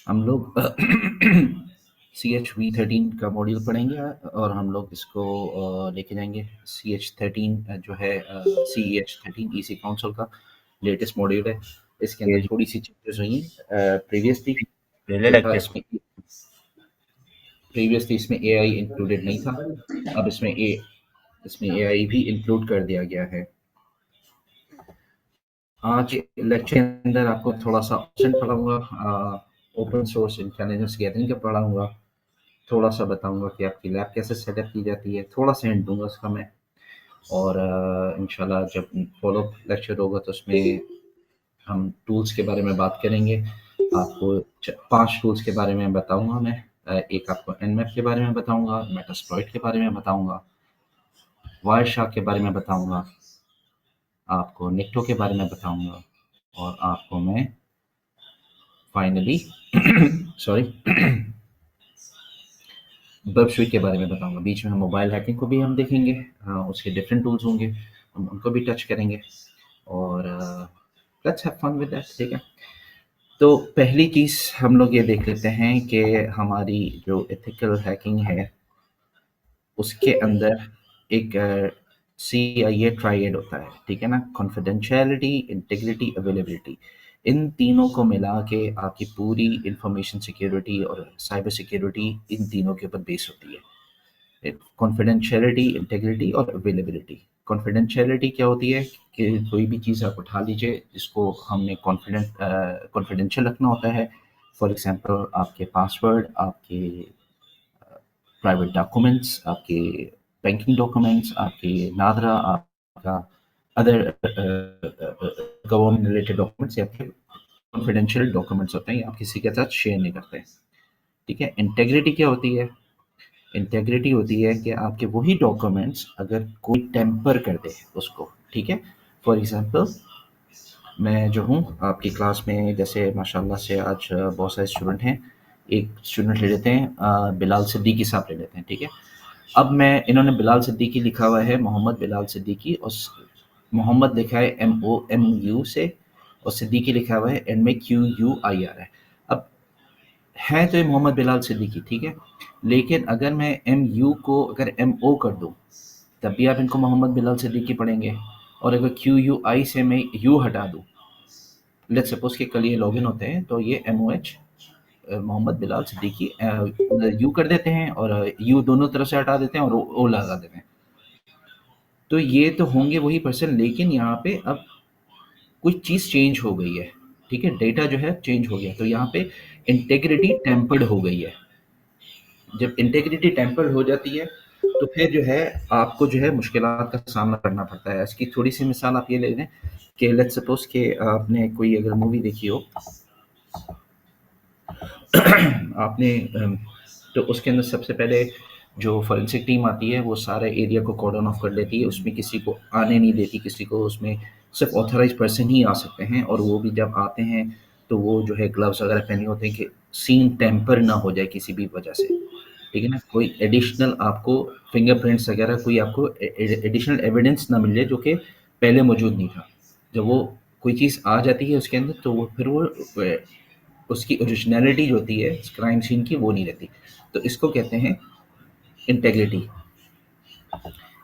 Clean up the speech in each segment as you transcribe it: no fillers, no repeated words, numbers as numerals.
हम लोग CH-V13 का मॉड्यूल पढ़ेंगे और हम लोग इसको लेके जाएँगे। CH-13 जो है CEH-13 ईसी काउंसिल का लेटेस्ट मॉड्यूल है। इसके ये अंदर थोड़ी-सी चेंजेस हुई हैं प्रीवियसली पहले जो था लेक्चर इसमें एआई इंक्लूडेड नहीं था। अब इसमें एआई भी इंक्लूड कर दिया गया है। आज लेक्चर के अंदर आपको थोड़ा-सा ऑप्शन पढ़ाऊँगा, ओपन सोर्स इंटेलिजेंस गैदरिंग का पढ़ाऊँगा, थोड़ा-सा बताऊँगा कि आपकी लैब कैसे सेटअप की जाती है, थोड़ा-सा हिंट दूँगा उसका मैं। और इंशाल्लाह जब फ़ॉलो-अप लेक्चर होगा तो उसमें हम टूल्स के बारे में बात करेंगे। आपको 5 टूल्स के बारे में बताऊँगा मैं। एक आपको nmap के बारे में बताऊँगा, मेटास्प्लॉइट के बारे में बताऊँगा, वायरशार्क के बारे में बताऊँगा, आपको निक्टो के बारे में बताऊँगा और आपको मैं फाइनली सॉरी बर्ब स्वीट के बारे में बताऊँगा। बीच में हम मोबाइल हैकिंग को भी हम देखेंगे, उसके डिफरेंट टूल्स होंगे, हम उनको भी टच करेंगे और let's have fun with that, ठीक है? तो पहली चीज़ हम लोग ये देख लेते हैं कि हमारी जो एथिकल हैकिंग है, उसके अंदर एक CIA ट्रायड होता है, ठीक है ना? Confidentiality, integrity, availability. इन तीनों को मिला के आपकी पूरी इंफॉर्मेशन सिक्योरिटी और साइबर सिक्योरिटी इन तीनों के ऊपर बेस होती है। कॉन्फिडेंशियलिटी, इंटीग्रिटी और अवेलेबिलिटी। कॉन्फिडेंशियलिटी क्या होती है कि कोई भी चीज़ आप उठा लीजिए जिसको हमने कॉन्फिडेंशियल रखना होता है। फॉर एग्ज़ाम्पल आपके पासवर्ड, आपके प्राइवेट डॉक्यूमेंट्स, आपके बैंकिंग डॉक्यूमेंट्स, आपके नादरा, आपका अदर गवर्नमेंट रिलेटेड डॉक्यूमेंट्स या फिर कॉन्फिडेंशियल डॉक्यूमेंट्स होते हैं, ये आप किसी के साथ शेयर नहीं करते हैं, ठीक है? इंटीग्रिटी क्या होती है? इंटीग्रिटी होती है कि आपके वही डॉक्यूमेंट्स अगर कोई टेम्पर कर दे उसको, ठीक है? फॉर एग्ज़ाम्पल मैं जो हूँ आपकी क्लास में, जैसे माशाल्लाह से आज बहुत सारे स्टूडेंट हैं। एक स्टूडेंट ले लेते हैं, बिलाल सिद्दीकी साहब ले लेते हैं, ठीक है? अब मैं इन्होंने बिलाल सिद्दीकी लिखा हुआ है, मोहम्मद बिलाल सिद्दीकी, और मोहम्मद लिखा है MOMU से, और सिद्दीकी लिखा हुआ है एंड में QUIR है। अब है तो ये मोहम्मद बिलाल सिद्दीकी, ठीक है? लेकिन अगर मैं MU को अगर MO कर दूँ, तब भी आप इनको मोहम्मद बिलाल सिद्दीकी पढ़ेंगे। और अगर QUI से मैं U हटा दूँ, लेट्स सपोज़ कि कल ये लॉगिन होते हैं तो ये MOH मोहम्मद बिलाल सिद्दीकी यू कर देते हैं और यू दोनों तरफ से हटा देते हैं और ओ लगा देते हैं। तो ये तो होंगे वही पर्सन, लेकिन यहाँ पे अब कुछ चीज़ चेंज हो गई है, ठीक है? डेटा जो है चेंज हो गया, तो यहाँ पे इंटेग्रिटी टेम्पर्ड हो गई है। जब इंटेग्रिटी टेम्पर्ड हो जाती है तो फिर जो है आपको जो है मुश्किलात का सामना करना पड़ता है। इसकी थोड़ी सी मिसाल आप ये ले लें कि लेट्स सपोज कि आपने कोई अगर मूवी देखी हो आपने तो उसके अंदर सबसे पहले जो फॉरेंसिक टीम आती है वो सारे एरिया को कॉर्डन ऑफ कर लेती है, उसमें किसी को आने नहीं देती, किसी को, उसमें सिर्फ ऑथराइज पर्सन ही आ सकते हैं, और वो भी जब आते हैं तो वो जो है ग्लव्स वगैरह पहने होते हैं कि सीन टेम्पर ना हो जाए किसी भी वजह से, ठीक है ना? कोई एडिशनल आपको फिंगरप्रिंट्स वगैरह कोई आपको एडिशनल एविडेंस ना मिल जाए जो कि पहले मौजूद नहीं था। जब वो कोई चीज़ आ जाती है उसके अंदर तो वो फिर वो उसकी ओरिजिनलिटी जो होती है क्राइम सीन की वो नहीं रहती। तो इसको कहते हैं इंटेग्रिटी।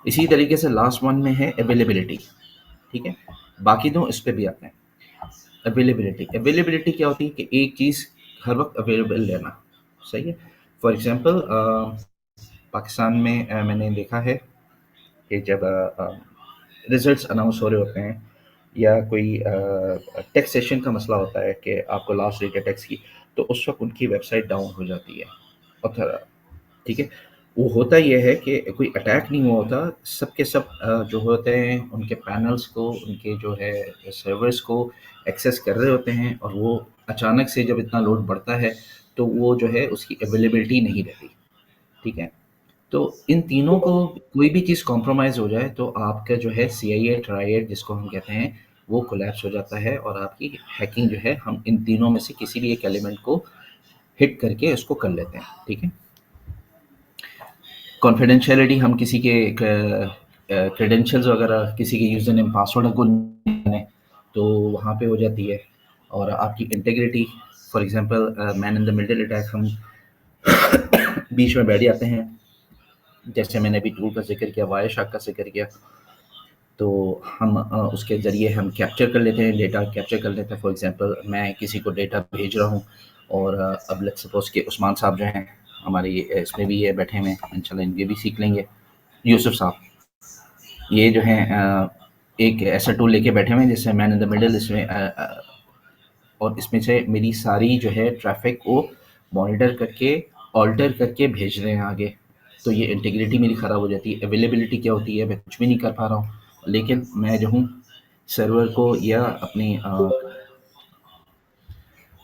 इसी तरीके से लास्ट वन में है अवेलेबिलिटी, ठीक है? बाकी दो इस पे भी आते हैं। अवेलेबिलिटी क्या होती है कि एक चीज़ हर वक्त अवेलेबल रहना, सही है? फॉर एग्जांपल पाकिस्तान में मैंने देखा है कि जब रिजल्ट्स अनाउंस हो रहे होते हैं या कोई टैक्सेशन का मसला होता है कि आपको लास्ट डेट है टैक्स की, तो उस वक्त उनकी वेबसाइट डाउन हो जाती है, और ठीक है? वो होता ये है कि कोई अटैक नहीं हुआ होता, सब के सब जो होते हैं उनके पैनल्स को, उनके जो है सर्वर्स को एक्सेस कर रहे होते हैं, और वो अचानक से जब इतना लोड बढ़ता है तो वो जो है उसकी अवेलेबिलिटी नहीं रहती, ठीक है? तो इन तीनों को कोई भी चीज़ कॉम्प्रोमाइज़ हो जाए तो आपका जो है CIA ट्रायड जिसको हम कहते हैं वो कोलैप्स हो जाता है, और आपकी हैकिंग जो है हम इन तीनों में से किसी भी एक एलिमेंट को हिट करके उसको कर लेते हैं, ठीक है? कॉन्फिडेंशियलिटी, हम किसी के क्रेडेंशियल्स वगैरह, किसी के यूज़र नेम पासवर्ड को नहीं जाने तो वहाँ पे हो जाती है। और आपकी integrity, for example man in the middle attack हम बीच में बैठ जाते हैं, जैसे मैंने अभी टूल का जिक्र किया, वायरशार्क का जिक्र किया, तो हम उसके ज़रिए हम कैप्चर कर लेते हैं, डेटा कैप्चर कर लेते हैं। फॉर एग्जांपल मैं किसी को डेटा भेज रहा हूँ और अब लेट्स सपोज कि उस्मान साहब जो हैं हमारे इसमें भी ये बैठे हुए हैं, इंशाल्लाह इनके भी सीख लेंगे। यूसुफ साहब ये जो हैं एक ऐसा टूल लेके बैठे हुए हैं जैसे मैन इन द मिडल, इसमें और इसमें से मेरी सारी जो है ट्रैफ़िक को मॉनिटर करके, ऑल्टर करके भेज रहे हैं आगे। तो ये इंटीग्रिटी मेरी ख़राब हो जाती है। अवेलेबिलिटी क्या होती है, मैं कुछ भी नहीं कर पा रहा हूँ, लेकिन मैं जो हूँ सर्वर को या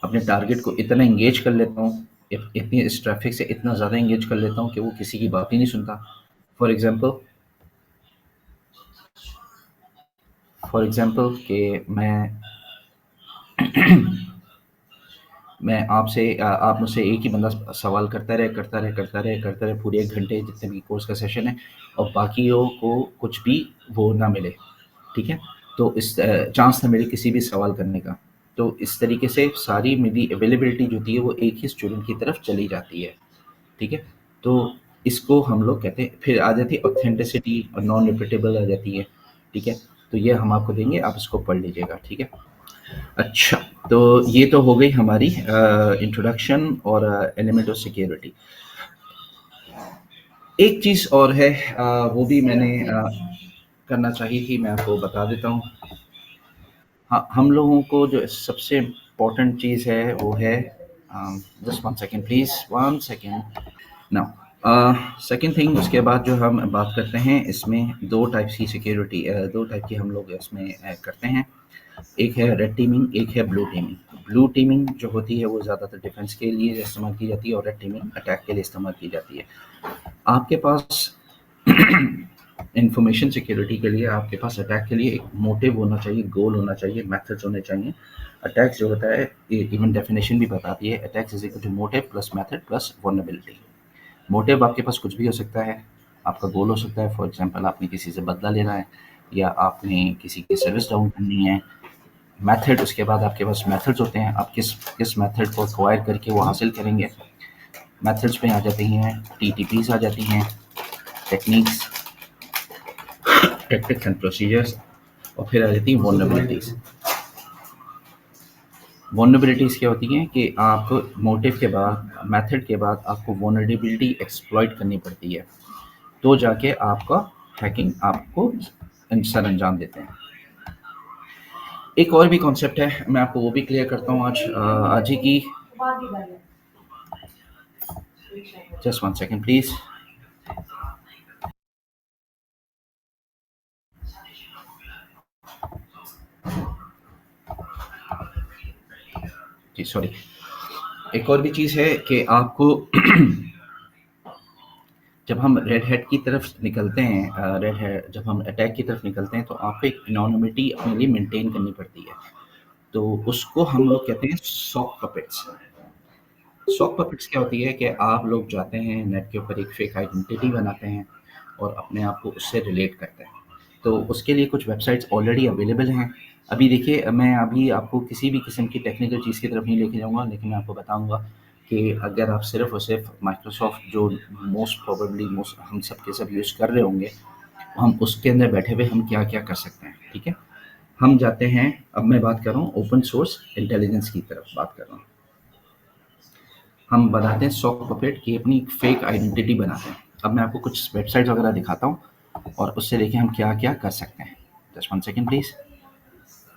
अपने टारगेट को इतना एंगेज कर लेता हूँ, इतनी इस ट्रैफ़िक से इतना ज़्यादा एंगेज कर लेता हूँ कि वो किसी की बात ही नहीं सुनता। फॉर एग्ज़ाम्पल कि मैं आपसे आप मुझसे एक ही बंदा सवाल करता रहे पूरे 1 घंटे जितने भी कोर्स का सेशन है, और बाकियों को कुछ भी वो ना मिले, ठीक है? तो इस चांस ना मिले किसी भी सवाल करने का। तो इस तरीके से सारी मेरी अवेलेबिलिटी जो होती है वो एक ही स्टूडेंट की तरफ चली जाती है, ठीक है? तो इसको हम लोग कहते हैं, फिर आ जाती है ऑथेंटिसिटी और नॉन रिपीटेबल आ जाती है, ठीक है? तो ये हम आपको देंगे, आप इसको पढ़ लीजिएगा, ठीक है? अच्छा, तो ये तो हो गई हमारी इंट्रोडक्शन और एलिमेंट ऑफ सिक्योरिटी। एक चीज़ और है, वो भी मैंने करना चाहिए थी, मैं आपको बता देता हूँ। हाँ, हम लोगों को जो सबसे इम्पोर्टेंट चीज़ है वो है, just 1 second please, 1 second. Now second thing, उसके बाद जो हम बात करते हैं इसमें 2 टाइप की सिक्योरिटी, 2 टाइप की हम लोग इसमें करते हैं। एक है रेड टीमिंग, एक है ब्लू टीमिंग। ब्लू टीमिंग जो होती है वो ज़्यादातर डिफेंस के लिए इस्तेमाल की जाती है और रेड टीमिंग अटैक के लिए इस्तेमाल की जाती है। आपके पास इंफॉर्मेशन सिक्योरिटी के लिए आपके पास अटैक के लिए एक मोटिव होना चाहिए, गोल होना चाहिए, मेथड्स होने चाहिए। अटैक्स जो होता है, इवन डेफिनेशन भी बताती है, attacks is equal to motive plus method plus vulnerability. Motive आपके पास कुछ भी हो सकता है, आपका गोल हो सकता है, फॉर एग्जांपल आपने किसी से बदला लेना है या आपने किसी की सर्विस डाउन करनी है। मेथड, उसके बाद आपके पास मेथड्स होते हैं, आप किस किस मेथड को एक्वायर करके वो हासिल करेंगे। मेथड्स में आ जाती हैं टीटीपीस, आ जाती हैं टेक्निक्स, टैक्टिक्स एंड प्रोसीजर्स, और फिर आ जाती हैं वल्नरेबिलिटीज़। वल्नरेबिलिटीज़ क्या होती हैं कि आप मोटिव के बाद, मेथड के बाद आपको वल्नरेबिलिटी एक्सप्लॉइट करनी पड़ती है, तो जाके आपका हैकिंग आपको सर अंजाम देते हैं। एक और भी कॉन्सेप्ट है, मैं आपको वो भी क्लियर करता हूँ आज ही की। Just 1 second please. जी सॉरी। एक और भी चीज़ है कि आपको जब हम रेड हैट की तरफ निकलते हैं, रेड हैट जब हम अटैक की तरफ निकलते हैं, तो आपको एक एनोनिमिटी अपने लिए मेंटेन करनी पड़ती है। तो उसको हम लोग कहते हैं सॉक पपेट्स। सॉक पपेट्स क्या होती है कि आप लोग जाते हैं नेट के ऊपर, एक फेक आइडेंटिटी बनाते हैं और अपने आप को उससे रिलेट करते हैं। तो उसके लिए कुछ वेबसाइट्स ऑलरेडी अवेलेबल हैं। अभी देखिए, मैं अभी आपको किसी भी किस्म की टेक्निकल चीज़ की तरफ नहीं लेके जाऊँगा, लेकिन मैं आपको बताऊँगा कि अगर आप सिर्फ़ और सिर्फ माइक्रोसॉफ्ट जो मोस्ट प्रोबेबली मोस्ट हम सब के सब यूज़ कर रहे होंगे, हम उसके अंदर बैठे हुए हम क्या-क्या कर सकते हैं, ठीक है? हम जाते हैं, अब मैं बात कर रहा हूँ ओपन सोर्स इंटेलिजेंस की तरफ बात कर रहा हूँ। हम बनाते हैं सॉक पपेट की अपनी फेक आइडेंटिटी बनाते हैं। अब मैं आपको कुछ वेबसाइट्स वगैरह दिखाता हूँ और उससे देखिए हम क्या-क्या कर सकते हैं। Just 1 second please.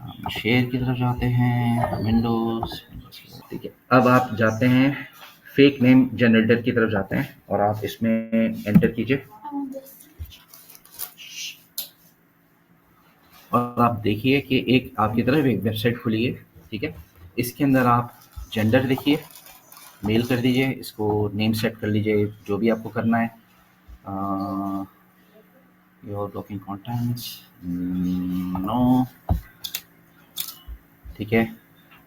हम शेयर की तरफ जाते हैं, विंडोज़, ठीक है। अब आप जाते हैं फेक नेम जनरेटर की तरफ जाते हैं और आप इसमें एंटर कीजिए और आप देखिए कि एक आपकी तरफ एक वेबसाइट खुली है, ठीक है। इसके अंदर आप जेंडर देखिए, मेल कर दीजिए, इसको नेम सेट कर लीजिए, जो भी आपको करना है। योर ब्लॉकिंग कंटेंट्स, नो, ठीक है।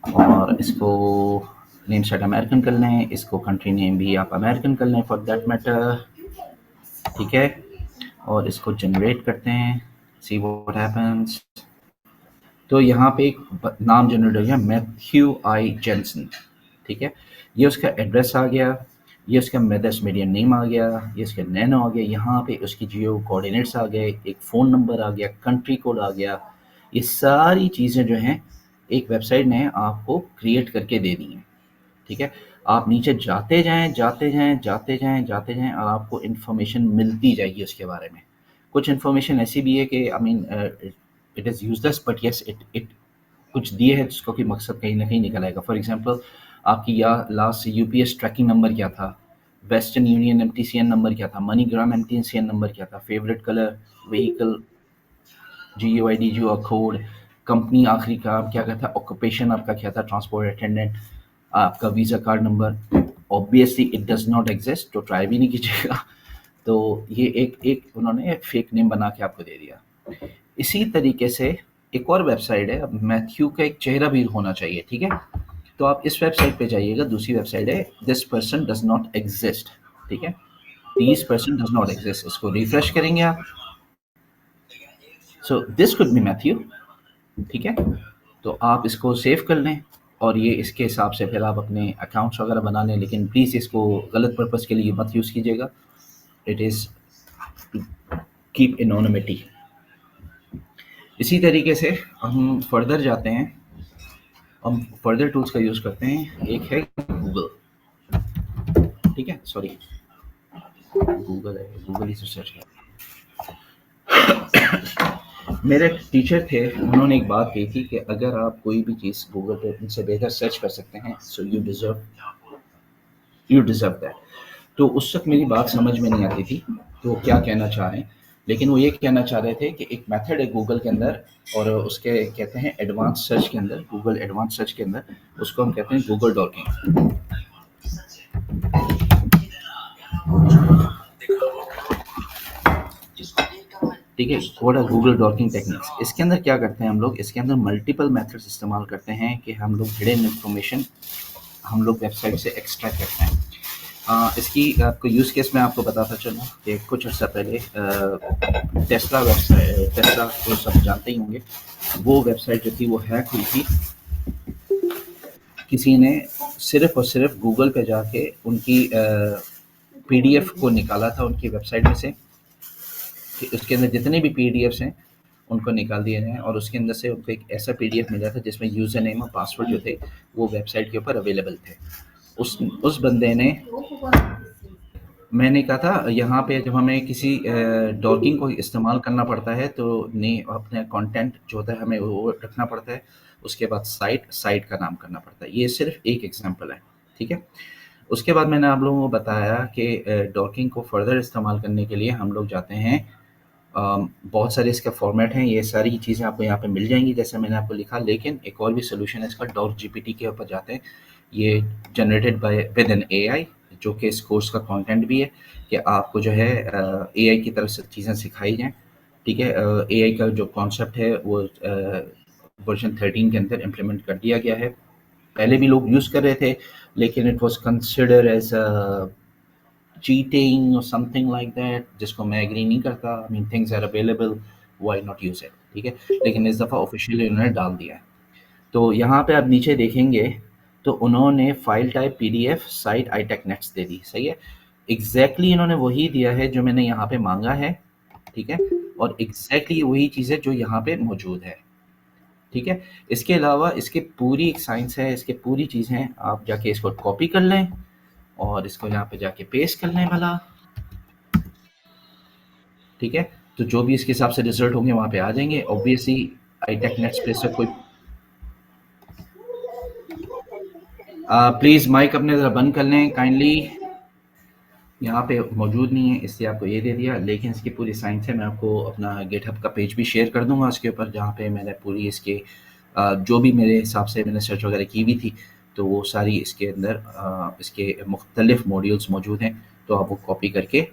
और इसको नेम सेट अमेरिकन कर लें, इसको कंट्री नेम भी आप अमेरिकन कर लें फॉर दैट मैटर, ठीक है। और इसको जनरेट करते हैं, सी व्हाट हैपेंस। तो यहाँ पे एक नाम जनरेट हो गया, मैथ्यू आई जेंसन, ठीक है? ये उसका एड्रेस आ गया, ये उसका मदर्स मेडियन नेम आ गया, ये इसका नैनो आ गया, यहाँ पे उसकी जियो कोऑर्डिनेट्स आ गए, एक फ़ोन नंबर आ गया, कंट्री कोड आ गया। ये सारी चीज़ें जो हैं एक वेबसाइट ने आपको क्रिएट करके दे दी हैं, ठीक है? आप नीचे जाते जाएँ, जाते जाएँ, जाते जाएँ, जाते जाएँ और आपको इन्फॉर्मेशन मिलती जाएगी उसके बारे में। कुछ इन्फॉर्मेशन ऐसी भी है कि I mean it is useless but yes it it कुछ दिए हैं जिसका कि मकसद कहीं न कहीं निकल आएगा। फॉर एग्ज़ाम्पल आपकी या लास्ट यूपीएस ट्रैकिंग नंबर क्या था? वेस्टर्न यूनियन एमटीसीएन नंबर क्या था? मनीग्राम एमटीसीएन नंबर क्या था? फेवरेट कलर, व्हीकल, जीयूआईडी जो कोड, कंपनी आखिरी काम क्या था? ऑक्यूपेशन आपका क्या था? ट्रांसपोर्ट अटेंडेंट, आपका visa card number. Obviously it does not exist, तो ट्राई भी नहीं कीजिएगा। तो ये एक एक उन्होंने फेक नेम बना के आपको दे दिया। इसी तरीके से एक और वेबसाइट है, मैथ्यू का एक चेहरा भी होना चाहिए, ठीक है? तो आप इस वेबसाइट पे जाइएगा, दूसरी वेबसाइट है this person does not exist, ठीक है? This person does not exist, इसको रिफ्रेश करेंगे आप। So this could be Matthew, ठीक है? तो आप इसको सेव कर लें और ये इसके हिसाब से फिर आप अपने अकाउंट्स वगैरह बना लें, लेकिन प्लीज़ इसको गलत पर्पज़ के लिए मत यूज़ कीजिएगा। It is to keep anonymity. इसी तरीके से हम फर्दर जाते हैं, हम फर्दर टूल्स का यूज़ करते हैं। एक है गूगल, ठीक है? सॉरी, गूगल है, गूगल ही से सर्च कर। मेरे टीचर थे, उन्होंने एक बात कही थी कि अगर आप कोई भी चीज़ गूगल पे उनसे बेहतर सर्च कर सकते हैं, सो यू डिज़र्व दैट। तो उस वक़्त मेरी बात समझ में नहीं आती थी, तो वो क्या कहना चाह रहे हैं। लेकिन वो ये कहना चाह रहे थे कि एक मेथड है गूगल के अंदर और उसके कहते हैं एडवांस सर्च के अंदर, गूगल एडवांस सर्च के अंदर, उसको हम कहते हैं गूगल डॉकिंग। ठीक है? What are Google dorking techniques? इसके अंदर क्या करते हैं हम लोग, इसके अंदर मल्टीपल मेथड्स इस्तेमाल करते हैं कि हम लोग हिडन इन्फॉर्मेशन हम लोग वेबसाइट से एक्सट्रैक्ट करते हैं। इसकी आपको यूज़ केस मैं आपको बताता चलूँ कि कुछ अर्सा पहले टेस्ला वेबसाइट, टेस्ला को सब जानते ही होंगे, वो वेबसाइट जो थी वो हैक हुई थी। किसी ने सिर्फ़ और सिर्फ़ गूगल पे जाके उनकी पीडीएफ को निकाला था उनकी वेबसाइट में से, कि उसके अंदर जितने भी पीडीएफ्स हैं उनको निकाल दिए गए और उसके अंदर से उनको एक ऐसा पीडीएफ मिला था जिसमें यूज़र नेम और पासवर्ड जो थे वो वेबसाइट के ऊपर अवेलेबल थे। उस बंदे ने, मैंने कहा था यहाँ पे जब हमें किसी डॉकिंग को इस्तेमाल करना पड़ता है तो ने अपने कंटेंट जो होता है हमें वो रखना पड़ता है, उसके बाद साइट का नाम करना पड़ता है। ये सिर्फ एक एग्जांपल है, ठीक है? उसके बाद मैंने आप लोगों को बताया कि डॉकिंग को फर्दर इस्तेमाल करने के लिए हम लोग जाते हैं, बहुत सारे इसके फॉर्मेट हैं, ये सारी चीज़ें आपको यहाँ पे मिल जाएंगी जैसे मैंने आपको लिखा, लेकिन एक और भी सोल्यूशन है इसका, डॉक जीपीटी के ऊपर जाते हैं। ये generated by with an AI, जो कि इस कोर्स का कंटेंट भी है कि आपको जो है एआई की तरफ से चीज़ें सिखाई जाएँ, ठीक है? एआई का जो कॉन्सेप्ट है वो वर्जन 13 के अंदर इम्प्लीमेंट कर दिया गया है। पहले भी लोग यूज़ कर रहे थे, लेकिन it was considered as cheating और समथिंग लाइक दैट, जिसको मैं एग्री नहीं करता। I mean things are available, why not use it, ठीक है? लेकिन इस दफ़ा ऑफ़िशियली उन्होंने डाल दिया है। तो यहाँ पे आप नीचे देखेंगे तो उन्होंने फ़ाइल टाइप पीडीएफ साइट आईटेकनेट्स दे दी, सही है? एग्ज़ैक्टली इन्होंने वही दिया है जो मैंने यहाँ पे माँगा है, ठीक है? और एग्ज़ैक्टली वही चीज़ है जो यहाँ पे मौजूद है, ठीक है? इसके अलावा इसकी पूरी एक साइंस है, इसकी पूरी चीज़ें आप जाके इसको कॉपी कर लें और इसको यहाँ पे जाके पेस्ट कर लें भला, ठीक है? तो जो भी इसके हिसाब से रिज़ल्ट होंगे वहाँ पे आ जाएँगे। ऑब्वियसली आईटेकनेट्स पे से कोई प्लीज़ माइक अपने ज़रा बंद कर लें काइंडली। यहाँ पे मौजूद नहीं है इसलिए आपको ये दे दिया, लेकिन इसकी पूरी साइंस है। मैं आपको अपना गिटहब का पेज भी शेयर कर दूँगा इसके ऊपर, जहाँ पे मैंने पूरी इसके जो भी मेरे हिसाब से मैंने सर्च वगैरह की हुई थी, तो वो सारी इसके अंदर इसके मुख्तलिफ मॉड्यूल्स मौजूद हैं, तो आप वो कॉपी करके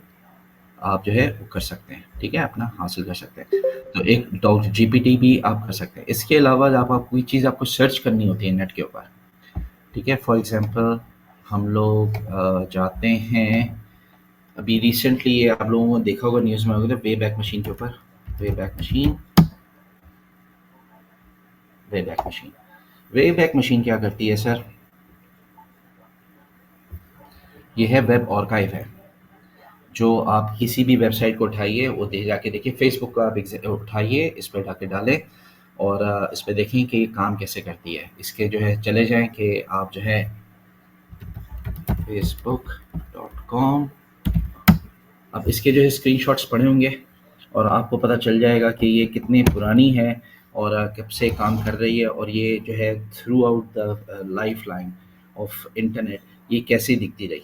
आप जो है वो कर सकते हैं, ठीक है? अपना हासिल कर सकते हैं। तो एक डॉट जीपीटी भी आप कर सकते हैं। इसके अलावा जब आप कोई चीज़ आपको सर्च करनी होती है नेट के ऊपर, ठीक है? फॉर एग्ज़ाम्पल हम लोग जाते हैं, अभी रिसेंटली ये आप लोगों को देखा होगा न्यूज़ में वगैरह, वे बैक मशीन के ऊपर, way back machine, way back machine. Way back machine क्या करती है सर? ये है वेब आर्काइव है, जो आप किसी भी वेबसाइट को उठाइए, वो दे जाके देखिए, फेसबुक को आप उठाइए, इस पर जाके डालें और इस पे देखें कि ये काम कैसे करती है। इसके जो है चले जाएँ कि आप जो है facebook.com, अब इसके जो है स्क्रीनशॉट्स पड़े होंगे और आपको पता चल जाएगा कि ये कितनी पुरानी है और कब से काम कर रही है, और ये जो है through out the life line of internet ये कैसे दिखती रही।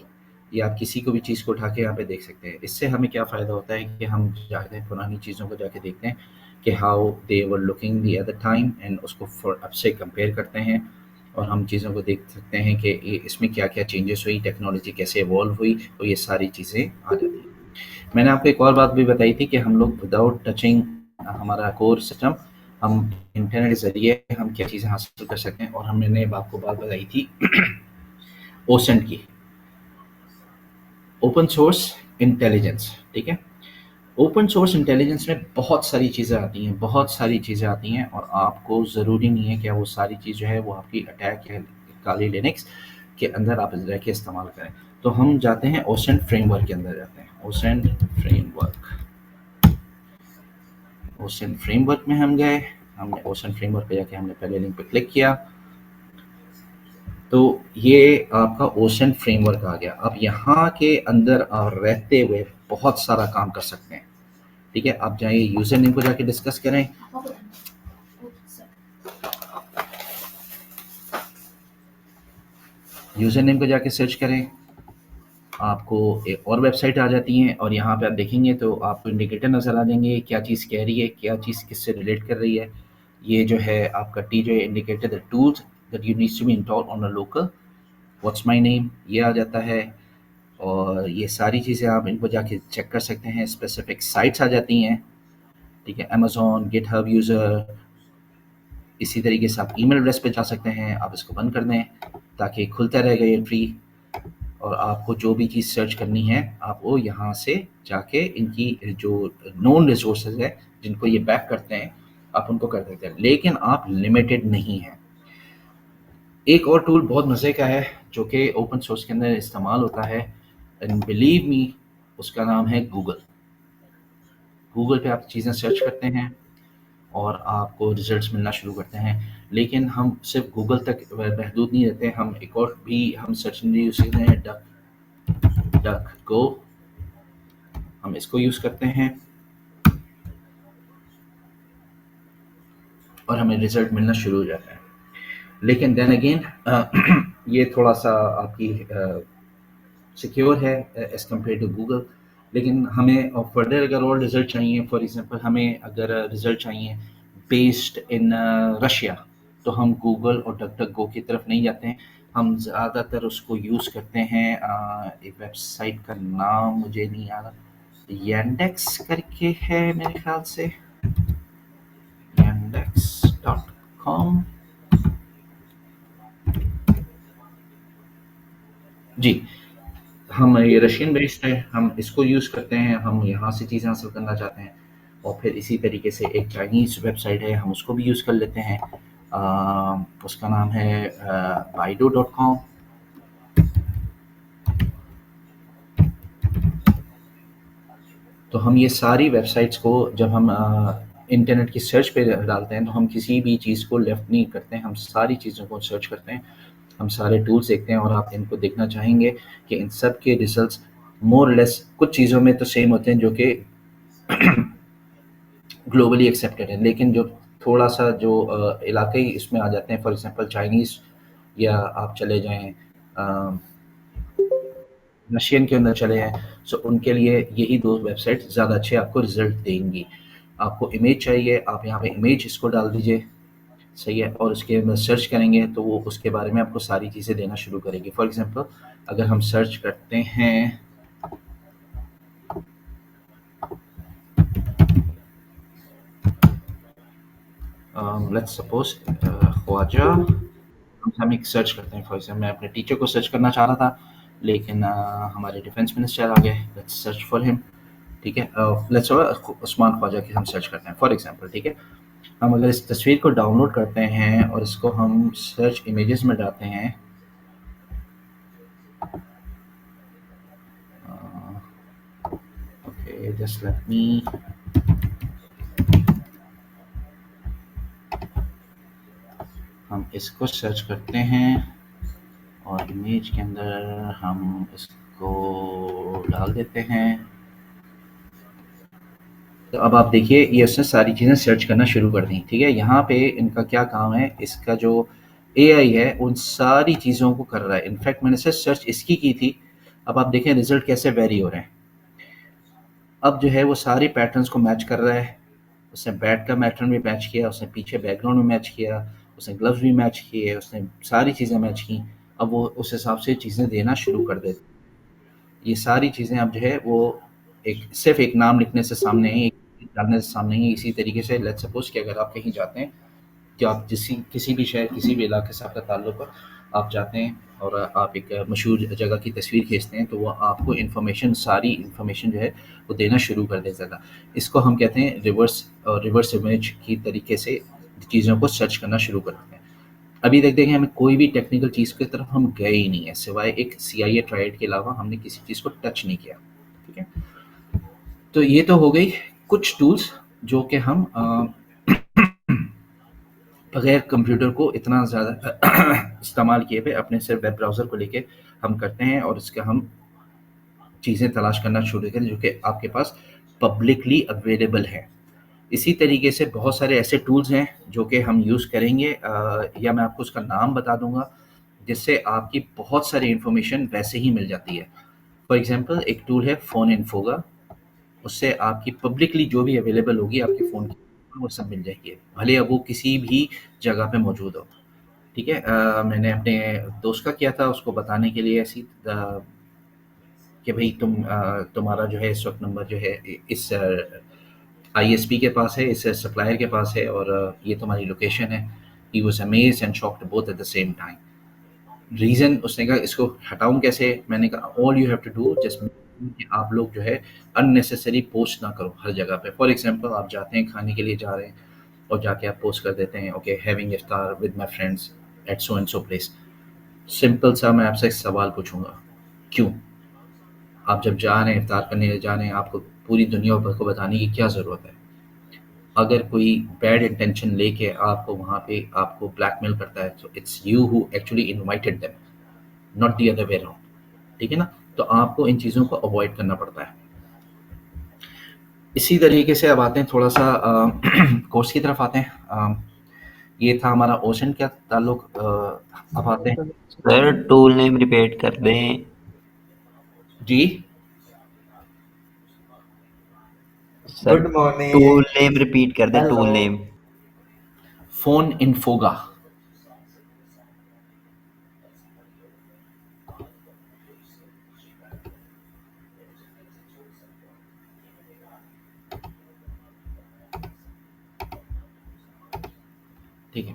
ये आप किसी को भी चीज़ को उठा के यहाँ पे देख सकते हैं। इससे हमें क्या फ़ायदा होता है कि हम जाते हैं पुरानी चीज़ों को जाके देखते हैं कि how they were looking the other time, and उसको फॉर अब से कंपेयर करते हैं और हम चीज़ों को देख सकते हैं कि ये इसमें क्या-क्या चेंजेस हुई, टेक्नोलॉजी कैसे इवॉल्व हुई, और ये सारी चीज़ें आ जाती हैं। मैंने आपको एक और बात भी बताई थी कि हम लोग विदाउट टचिंग हमारा कोर सिस्टम, हम इंटरनेट के ज़रिए हम क्या चीज़ें हासिल कर सकते हैं, और मैंने आपको बात बताई थी ओसेंट की, ओपन सोर्स इंटेलिजेंस, ठीक है? ओपन सोर्स इंटेलिजेंस में बहुत सारी चीज़ें आती हैं, बहुत सारी चीज़ें आती हैं, और आपको ज़रूरी नहीं है कि वो सारी चीज़ जो है वो आपकी अटैक या काली लिनक्स के अंदर आप रह के इस्तेमाल करें। तो हम जाते हैं ओसेंट फ्रेमवर्क के अंदर जाते हैं। ओसेंट फ्रेमवर्क में हम गए, हमने ओसेंट फ्रेमवर्क पे जाके हमने पहले लिंक पे क्लिक किया, तो ये आपका ओसेंट फ्रेमवर्क आ गया। अब यहाँ के अंदर आप रहते हुए बहुत सारा काम कर सकते हैं, ठीक है? आप जाइए यूज़र नेम को जाके डिस्कस करें, यूज़र नेम को जाके सर्च करें, आपको एक और वेबसाइट आ जाती हैं और यहाँ पे आप देखेंगे तो आपको इंडिकेटर नज़र आ जाएंगे, क्या चीज़ कह रही है, क्या चीज़ किससे रिलेट कर रही है। ये जो है आपका टी जो indicator the tools that you needs to be installed on a local, what's my name, ये आ जाता है। और ये सारी चीज़ें आप इनको जाके चेक कर सकते हैं। स्पेसिफिक साइट्स आ जाती हैं, ठीक है? अमेज़न, गिटहब यूज़र, इसी तरीके से आप ईमेल एड्रेस पे जा सकते हैं। आप इसको बंद कर दें ताकि खुलता रहेगा ये ट्री, और आपको जो भी चीज़ सर्च करनी है आप वो यहाँ से जाके इनकी जो नोन रिसोर्सेज है जिनको ये बैक करते हैं आप उनको कर देते हैं, लेकिन आप लिमिटेड नहीं हैं। एक और टूल बहुत मज़े का है जो कि ओपन सोर्स के अंदर इस्तेमाल होता है, एंड बिलीव मी, उसका नाम है गूगल। गूगल पे आप चीज़ें सर्च करते हैं और आपको रिजल्ट्स मिलना शुरू करते हैं, लेकिन हम सिर्फ गूगल तक महदूद नहीं रहते। हम एक और भी हम सर्च इंजन यूज़ करते हैं, डक गो, हम इसको यूज़ करते हैं और हमें रिजल्ट मिलना शुरू हो जाता है। लेकिन देन अगेन ये थोड़ा सा आपकी सिक्योर है एज़ कम्पेयर टू गूगल, लेकिन हमें फर्दर अगर और रिज़ल्ट चाहिए, फॉर एग्ज़ाम्पल हमें अगर रिज़ल्ट चाहिए बेस्ड इन रशिया, तो हम गूगल और डक डक गो की तरफ नहीं जाते हैं। हम ज़्यादातर उसको यूज़ करते हैं, एक वेबसाइट का नाम मुझे नहीं आ रहा, यैंडेक्स करके है मेरे ख्याल से, yandex.com। जी, हम ये रशियन बेस्ड है, हम इसको यूज़ करते हैं, हम यहाँ से चीज़ें हासिल करना चाहते हैं। और फिर इसी तरीके से एक चाइनीज़ वेबसाइट है, हम उसको भी यूज़ कर लेते हैं। उसका नाम है baidu.com। तो हम ये सारी वेबसाइट्स को जब हम इंटरनेट की सर्च पे डालते हैं तो हम किसी भी चीज़ को लेफ्ट नहीं करते हैं, हम सारी चीज़ों को सर्च करते हैं, हम सारे टूल्स देखते हैं, और आप इनको देखना चाहेंगे कि इन सब के रिजल्ट्स मोर और लेस कुछ चीज़ों में तो सेम होते हैं जो कि ग्लोबली एक्सेप्टेड है, लेकिन जो थोड़ा सा जो इलाकई इसमें आ जाते हैं, फॉर एग्जांपल चाइनीज़, या आप चले जाएँ रशियन के अंदर चले जाएँ, सो उनके लिए यही 2 वेबसाइट ज़्यादा अच्छे आपको रिज़ल्ट देंगी। आपको इमेज चाहिए, आप यहाँ पे इमेज इसको डाल दीजिए, सही है? और उसके अंदर सर्च करेंगे तो वो उसके बारे में आपको सारी चीज़ें देना शुरू करेगी। फॉर एग्ज़ाम्पल अगर हम सर्च करते हैं लेट्स सपोज़ ख्वाजा, हम एक सर्च करते हैं, फॉर एग्ज़ाम्पल मैं अपने टीचर को सर्च करना चाह रहा था, लेकिन हमारे डिफेंस मिनिस्टर आ गए, लेट्स सर्च फॉर हिम, ठीक है? लेट्स उस्मान ख्वाजा की हम सर्च करते हैं फॉर एग्ज़ाम्पल, ठीक है? हम अगर इस तस्वीर को डाउनलोड करते हैं और इसको हम सर्च इमेजेस में डालते हैं, जस्ट लेट मी हम इसको सर्च करते हैं और इमेज के अंदर हम इसको डाल देते हैं। तो अब आप देखिए ये उसने सारी चीज़ें सर्च करना शुरू कर दी, ठीक है। यहाँ पे इनका क्या काम है, इसका जो एआई है उन सारी चीज़ों को कर रहा है। इनफैक्ट मैंने सिर्फ सर्च इसकी की थी, अब आप देखें रिजल्ट कैसे वेरी हो रहे हैं। अब जो है वो सारे पैटर्न्स को मैच कर रहा है। उसने बैट का पैटर्न भी मैच किया, उसने पीछे बैकग्राउंड में मैच किया, उसने ग्लव्स भी मैच किए, उसने सारी चीज़ें मैच की। अब वो उस हिसाब से चीज़ें देना शुरू कर देते। ये सारी चीज़ें अब जो है वो एक सिर्फ एक नाम लिखने से सामने है, एक डालने से सामने है। इसी तरीके से लेट्स सपोज कि अगर आप कहीं जाते हैं कि आप किसी भी शहर किसी भी इलाके से आपका ताल्लुक हो, आप जाते हैं और आप एक मशहूर जगह की तस्वीर खींचते हैं तो वो आपको इन्फॉर्मेशन सारी इन्फॉर्मेशन जो है वो देना शुरू कर देता था। इसको हम कहते हैं रिवर्स इमेज की तरीके से चीज़ों को सर्च करना शुरू करते हैं। अभी तक देखें हमें कोई भी टेक्निकल चीज़ की तरफ हम गए ही नहीं है, सिवाय एक CIA ट्रायड के अलावा हमने किसी चीज़ को टच नहीं किया, ठीक है। तो ये तो हो गई कुछ टूल्स जो कि हम बगैर कंप्यूटर को इतना ज़्यादा इस्तेमाल किए हुए अपने सिर्फ वेब ब्राउज़र को लेके हम करते हैं और इसका हम चीज़ें तलाश करना शुरू करें जो कि आपके पास पब्लिकली अवेलेबल है। इसी तरीके से बहुत सारे ऐसे टूल्स हैं जो कि हम यूज़ करेंगे, या मैं आपको उसका नाम बता दूंगा जिससे आपकी बहुत सारी इन्फॉर्मेशन वैसे ही मिल जाती है। फॉर एग्जांपल एक टूल है फ़ोन इन्फोगा, उससे आपकी पब्लिकली जो भी अवेलेबल होगी आपके फ़ोन की वो सब मिल जाएगी, भले अब वो किसी भी जगह पे मौजूद हो, ठीक है। मैंने अपने दोस्त का किया था उसको बताने के लिए ऐसी कि भाई तुम्हारा जो है इस वक्त नंबर जो है इस ISP के पास है, इस सप्लायर के पास है और ये तुम्हारी लोकेशन है। He was amazed and shocked both at the same time. Reason उसने कहा इसको हटाऊँ कैसे? मैंने कहा all you have to do just कि आप लोग जो है अननेसेसरी पोस्ट ना करो हर जगह पे। फॉर एग्ज़ाम्पल आप जाते हैं खाने के लिए जा रहे हैं और जाके आप पोस्ट कर देते हैं okay having iftar with my friends at so and so place. Simple सा मैं आपसे एक सवाल पूछूँगा, क्यों? आप जब जा रहे हैं इफ्तार करने जा रहे हैं आपको पूरी दुनिया भर को बताने की क्या ज़रूरत है? अगर कोई बैड इंटेंशन लेके आपको वहाँ पे आपको ब्लैकमेल करता है तो it's you who actually invited them, not the other way around, ठीक है ना? तो आपको इन चीज़ों को अवॉइड करना पड़ता है। इसी तरीके से अब आते हैं थोड़ा सा कोर्स की तरफ आते हैं। ये था हमारा ओशन का ताल्लुक। अब आते हैं सर टूल नेम रिपीट कर दें। जी sir good morning. Tool name repeat कर दें, tool hello. Name. PhoneInfoga. ठीक है,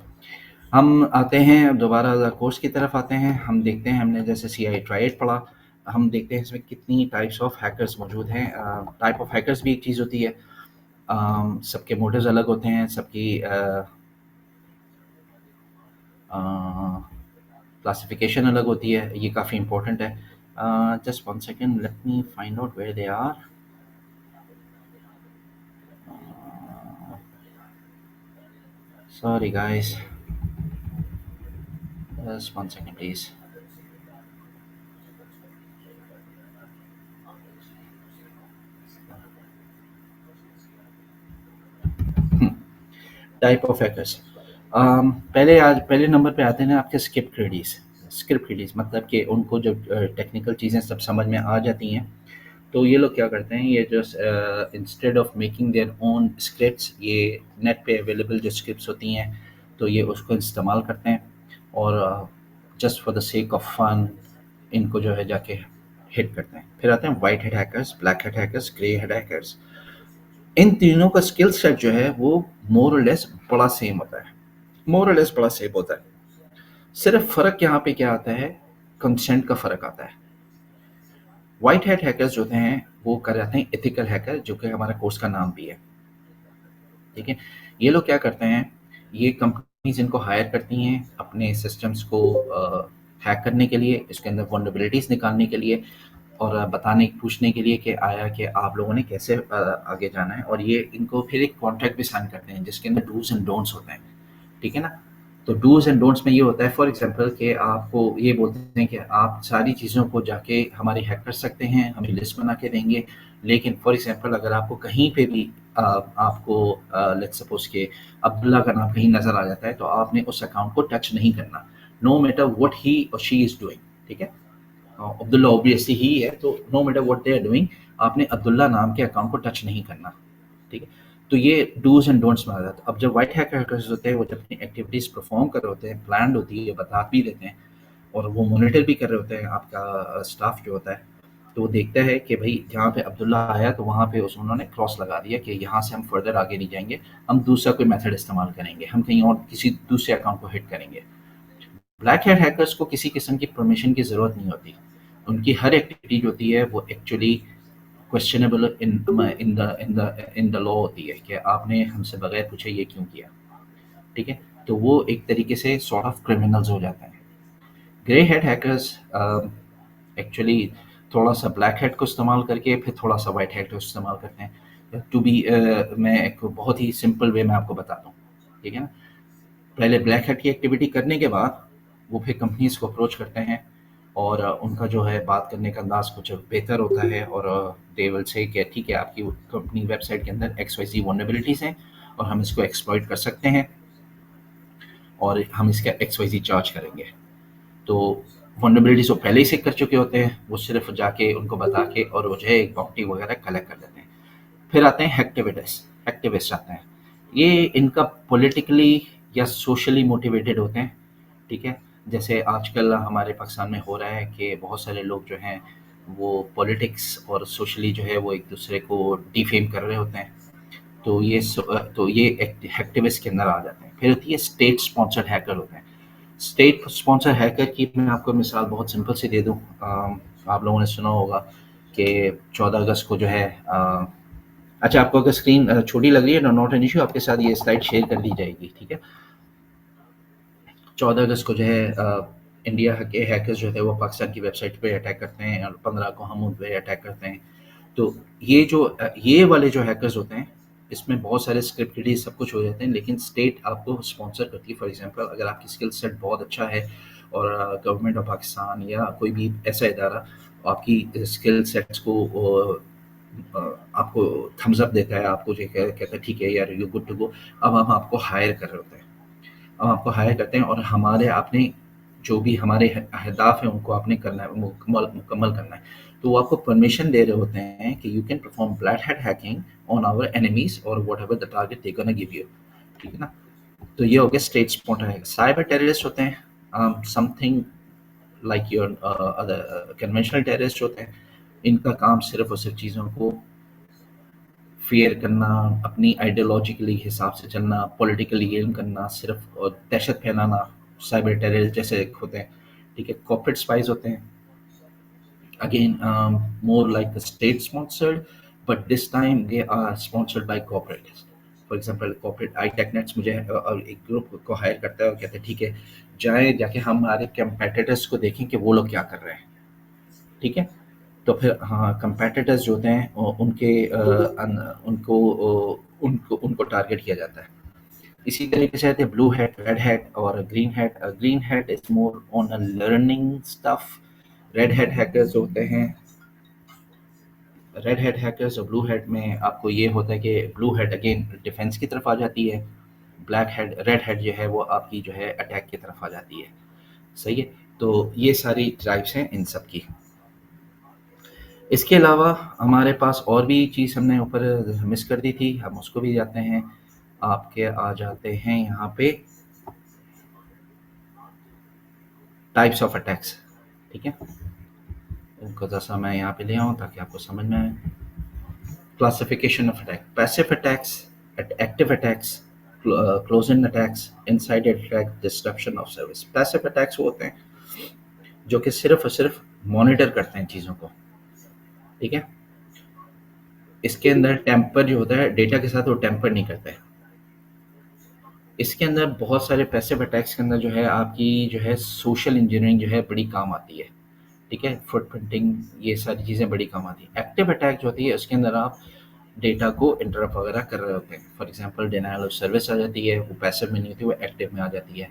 हम आते हैं दोबारा कोर्स की तरफ आते हैं। हम देखते हैं हमने जैसे CIA ट्रायड पढ़ा, हम देखते हैं इसमें कितनी टाइप्स ऑफ हैकर्स मौजूद हैं। टाइप ऑफ हैकर्स भी एक चीज़ होती है, सबके मोटिव्स अलग होते हैं, सबकी क्लासिफिकेशन अलग होती है, ये काफ़ी इंपॉर्टेंट है। Just one second let me find out where they are. Sorry guys, just one second please. Type of hackers, पहले नंबर पे आते हैं ना आपके स्क्रिप्ट रीडीज मतलब कि उनको जब टेक्निकल चीज़ें सब समझ में आ जाती हैं तो ये लोग क्या करते हैं, ये जो instead of making their own scripts, ये नेट पे अवेलेबल जो स्क्रिप्ट्स होती हैं तो ये उसको इस्तेमाल करते हैं और just for the sake of fun इनको जो है जाके हिट करते हैं। फिर आते हैं white head hackers, black head hackers, grey head hackers. इन तीनों का स्किल सेट जो है वो मोर और लेस बड़ा सेम होता है, मोर और लेस बड़ा सेम होता है। सिर्फ फ़र्क यहाँ पे क्या आता है, कंसेंट का फ़र्क आता है। व्हाइट हैट हैकर्स जो होते हैं वो कर जाते हैं एथिकल हैकर, जो कि हमारा कोर्स का नाम भी है, ठीक है। ये लोग क्या करते हैं, ये कंपनीज इनको हायर करती हैं अपने सिस्टम्स को हैक करने के लिए, इसके अंदर वल्नरेबिलिटीज़ निकालने के लिए, और पूछने के लिए कि आया कि आप लोगों ने कैसे आगे जाना है, और ये इनको फिर एक कॉन्ट्रैक्ट भी साइन करते हैं जिसके अंदर डूज़ एंड डोंट्स होते हैं, ठीक है ना? तो डूज़ एंड डोंट्स में ये होता है फॉर एग्ज़ाम्पल कि आपको ये बोलते हैं कि आप सारी चीज़ों को जाके हमारी हैक कर सकते हैं, हमें लिस्ट बना के देंगे, लेकिन फॉर एग्ज़ाम्पल अगर आपको कहीं पे भी आपको लेट्स सपोज़ कि अब्दुल्ला का नाम कहीं नज़र आ जाता है, तो आपने उस अकाउंट को टच नहीं करना, नो मैटर व्हाट ही और शी इज़ डूइंग, ठीक है? अब्दुल्ला ऑब्वियसली ही है, तो no matter what they are doing, आपने अब्दुल्ला नाम के अकाउंट को टच नहीं करना, ठीक है? तो ये डूज़ एंड डोंट्स में आ जाता है। अब जब व्हाइट हैकर्स होते हैं, वो जब अपनी एक्टिविटीज़ परफॉर्म कर रहे होते हैं, प्लान्ड होती है, बता भी देते हैं, और वो मॉनिटर भी कर रहे होते हैं आपका स्टाफ जो होता है, तो वो देखता है कि भाई जहाँ पे अब्दुल्ला आया तो वहाँ पे उस उन्होंने क्रॉस लगा दिया कि यहाँ से हम फर्दर आगे नहीं जाएंगे, हम दूसरा कोई मेथड इस्तेमाल करेंगे, हम कहीं और किसी दूसरे अकाउंट को हिट करेंगे। ब्लैक हैट हैकर्स को किसी किस्म की परमिशन की ज़रूरत नहीं होती, उनकी हर एक्टिविटी जो होती है वो actually questionable in the law होती है कि आपने हमसे बगैर पूछे ये क्यों किया, ठीक है? तो वो एक तरीके से सॉर्ट ऑफ क्रिमिनल्स हो जाते हैं। ग्रे हेड हैकर्स एक्चुअली थोड़ा सा ब्लैक हेड को इस्तेमाल करके फिर थोड़ा सा वाइट हेड को इस्तेमाल करते हैं। मैं एक बहुत ही सिंपल वे में आपको बताता हूँ, ठीक है ना? पहले ब्लैक हेड की एक्टिविटी करने के बाद वो फिर कंपनीज को अप्रोच करते हैं, और उनका जो है बात करने का अंदाज कुछ बेहतर होता है, और दे विल से कि ठीक है आपकी कंपनी वेबसाइट के अंदर एक्स वाई ज़ी वल्नरेबिलिटीज़ हैं और हम इसको एक्सप्लॉइट कर सकते हैं, और हम इसका एक्स वाई ज़ी चार्ज करेंगे। तो वल्नरेबिलिटीज़ वो पहले ही से कर चुके होते हैं, वो सिर्फ जाके उनको बता के और वो जो है एक बाउंटी वगैरह कलेक्ट कर लेते हैं। फिर आते हैं एक्टिविस्ट आते हैं। ये इनका पॉलिटिकली या सोशली मोटिवेटेड होते हैं, ठीक है? जैसे आजकल हमारे पाकिस्तान में हो रहा है कि बहुत सारे लोग जो हैं वो पॉलिटिक्स और सोशली जो है वो एक दूसरे को डिफेम कर रहे होते हैं, तो ये एक्टिविस्ट के अंदर आ जाते हैं। फिर होती है स्टेट स्पॉन्सर्ड हैकर होते हैं। स्टेट स्पॉन्सर हैकर की मैं आपको मिसाल बहुत सिंपल सी दे दूं। आप लोगों ने सुना होगा कि 14 अगस्त को जो है अच्छा, आपको अगर स्क्रीन छोटी लग रही है, नॉट एन इशू, आपके साथ ये स्लाइड शेयर कर दी जाएगी, ठीक है? 14 अगस्त को जो है इंडिया के हैकर्स जो थे वो पाकिस्तान की वेबसाइट पे अटैक करते हैं, और 15 को हम उन पे अटैक करते हैं। तो ये वाले जो हैकर्स होते हैं, इसमें बहुत सारे स्क्रिप्टेड सब कुछ हो जाते हैं, लेकिन स्टेट आपको स्पॉन्सर करती है। फॉर एग्जांपल अगर आपकी स्किल सेट बहुत अच्छा है और गवर्नमेंट ऑफ पाकिस्तान या कोई भी ऐसा इदारा आपकी स्किल सेट्स को आपको थम्स अप देता है, आपको जो कहता है ठीक है यार यू गुड टू गो, अब हम आपको हायर कर रहे होते हैं, हम आपको हायर करते हैं, और हमारे आपने जो भी हमारे अहदाफ हैं उनको आपने करना है, मुकम्मल करना है। तो वो आपको परमिशन दे रहे होते हैं कि you can perform black hat hacking on our enemies और whatever the target they gonna give you, ठीक है ना? तो ये हो गया state sponsored hacker. Cyber terrorist होते हैं something like your other conventional terrorist होते हैं। इनका काम सिर्फ और सिर्फ चीज़ों को फेयर करना, अपनी आइडियोलॉजिकली हिसाब से चलना, पॉलिटिकली गेम करना, सिर्फ और दहशत फैलाना, साइबर टेररिस्ट जैसे होते हैं, ठीक है? कॉर्पोरेट स्पाइज होते हैं, again more like state sponsored, but this time they are sponsored by corporate. For example corporate I टेकनेट्स मुझे एक ग्रुप को हायर करता है और कहते हैं ठीक है जाए जाके हम हमारे कंपेटिटर्स को देखें कि वो लोग क्या कर रहे हैं, ठीक है? तो फिर हाँ, कंपेटिटर्स जो होते हैं उनके उनको उनको टारगेट किया जाता है। इसी तरीके से आते हैं ब्लू हैट, रेड हैट और green hat. Green hat is more on a learning stuff. Red hat hackers होते हैं, रेड हैट हैकर्स और ब्लू हैट में आपको ये होता है कि ब्लू हैट अगेन डिफेंस की तरफ आ जाती है, ब्लैक हैट रेड हैट जो है वो आपकी जो है अटैक की तरफ आ जाती है, सही है? तो ये सारी टाइप्स हैं इन सब की। इसके अलावा हमारे पास और भी चीज़ हमने ऊपर मिस कर दी थी, हम उसको भी जाते हैं। आपके आ जाते हैं यहाँ पे टाइप्स ऑफ अटैक्स, ठीक है? इनको जैसा मैं यहाँ पे ले आऊँ ताकि आपको समझ में आए। Classification of attack: passive attacks, active attacks, close in attacks, inside attack, disruption of service. Passive attacks वो होते हैं जो कि सिर्फ और सिर्फ मॉनिटर करते हैं चीज़ों को, ठीक है? इसके अंदर टेम्पर जो होता है डेटा के साथ वो टेम्पर नहीं करता है। इसके अंदर बहुत सारे पैसिव अटैक्स के अंदर जो है आपकी जो है सोशल इंजीनियरिंग जो है बड़ी काम आती है, ठीक है, फुटप्रिंटिंग, ये सारी चीज़ें बड़ी काम आती हैं। एक्टिव अटैक जो होती है उसके अंदर आप डेटा को इंटरप्ट वगैरह कर रहे होते हैं। For example denial of service आ जाती है, वो पैसिव में नहीं होती, वो एक्टिव में आ जाती है।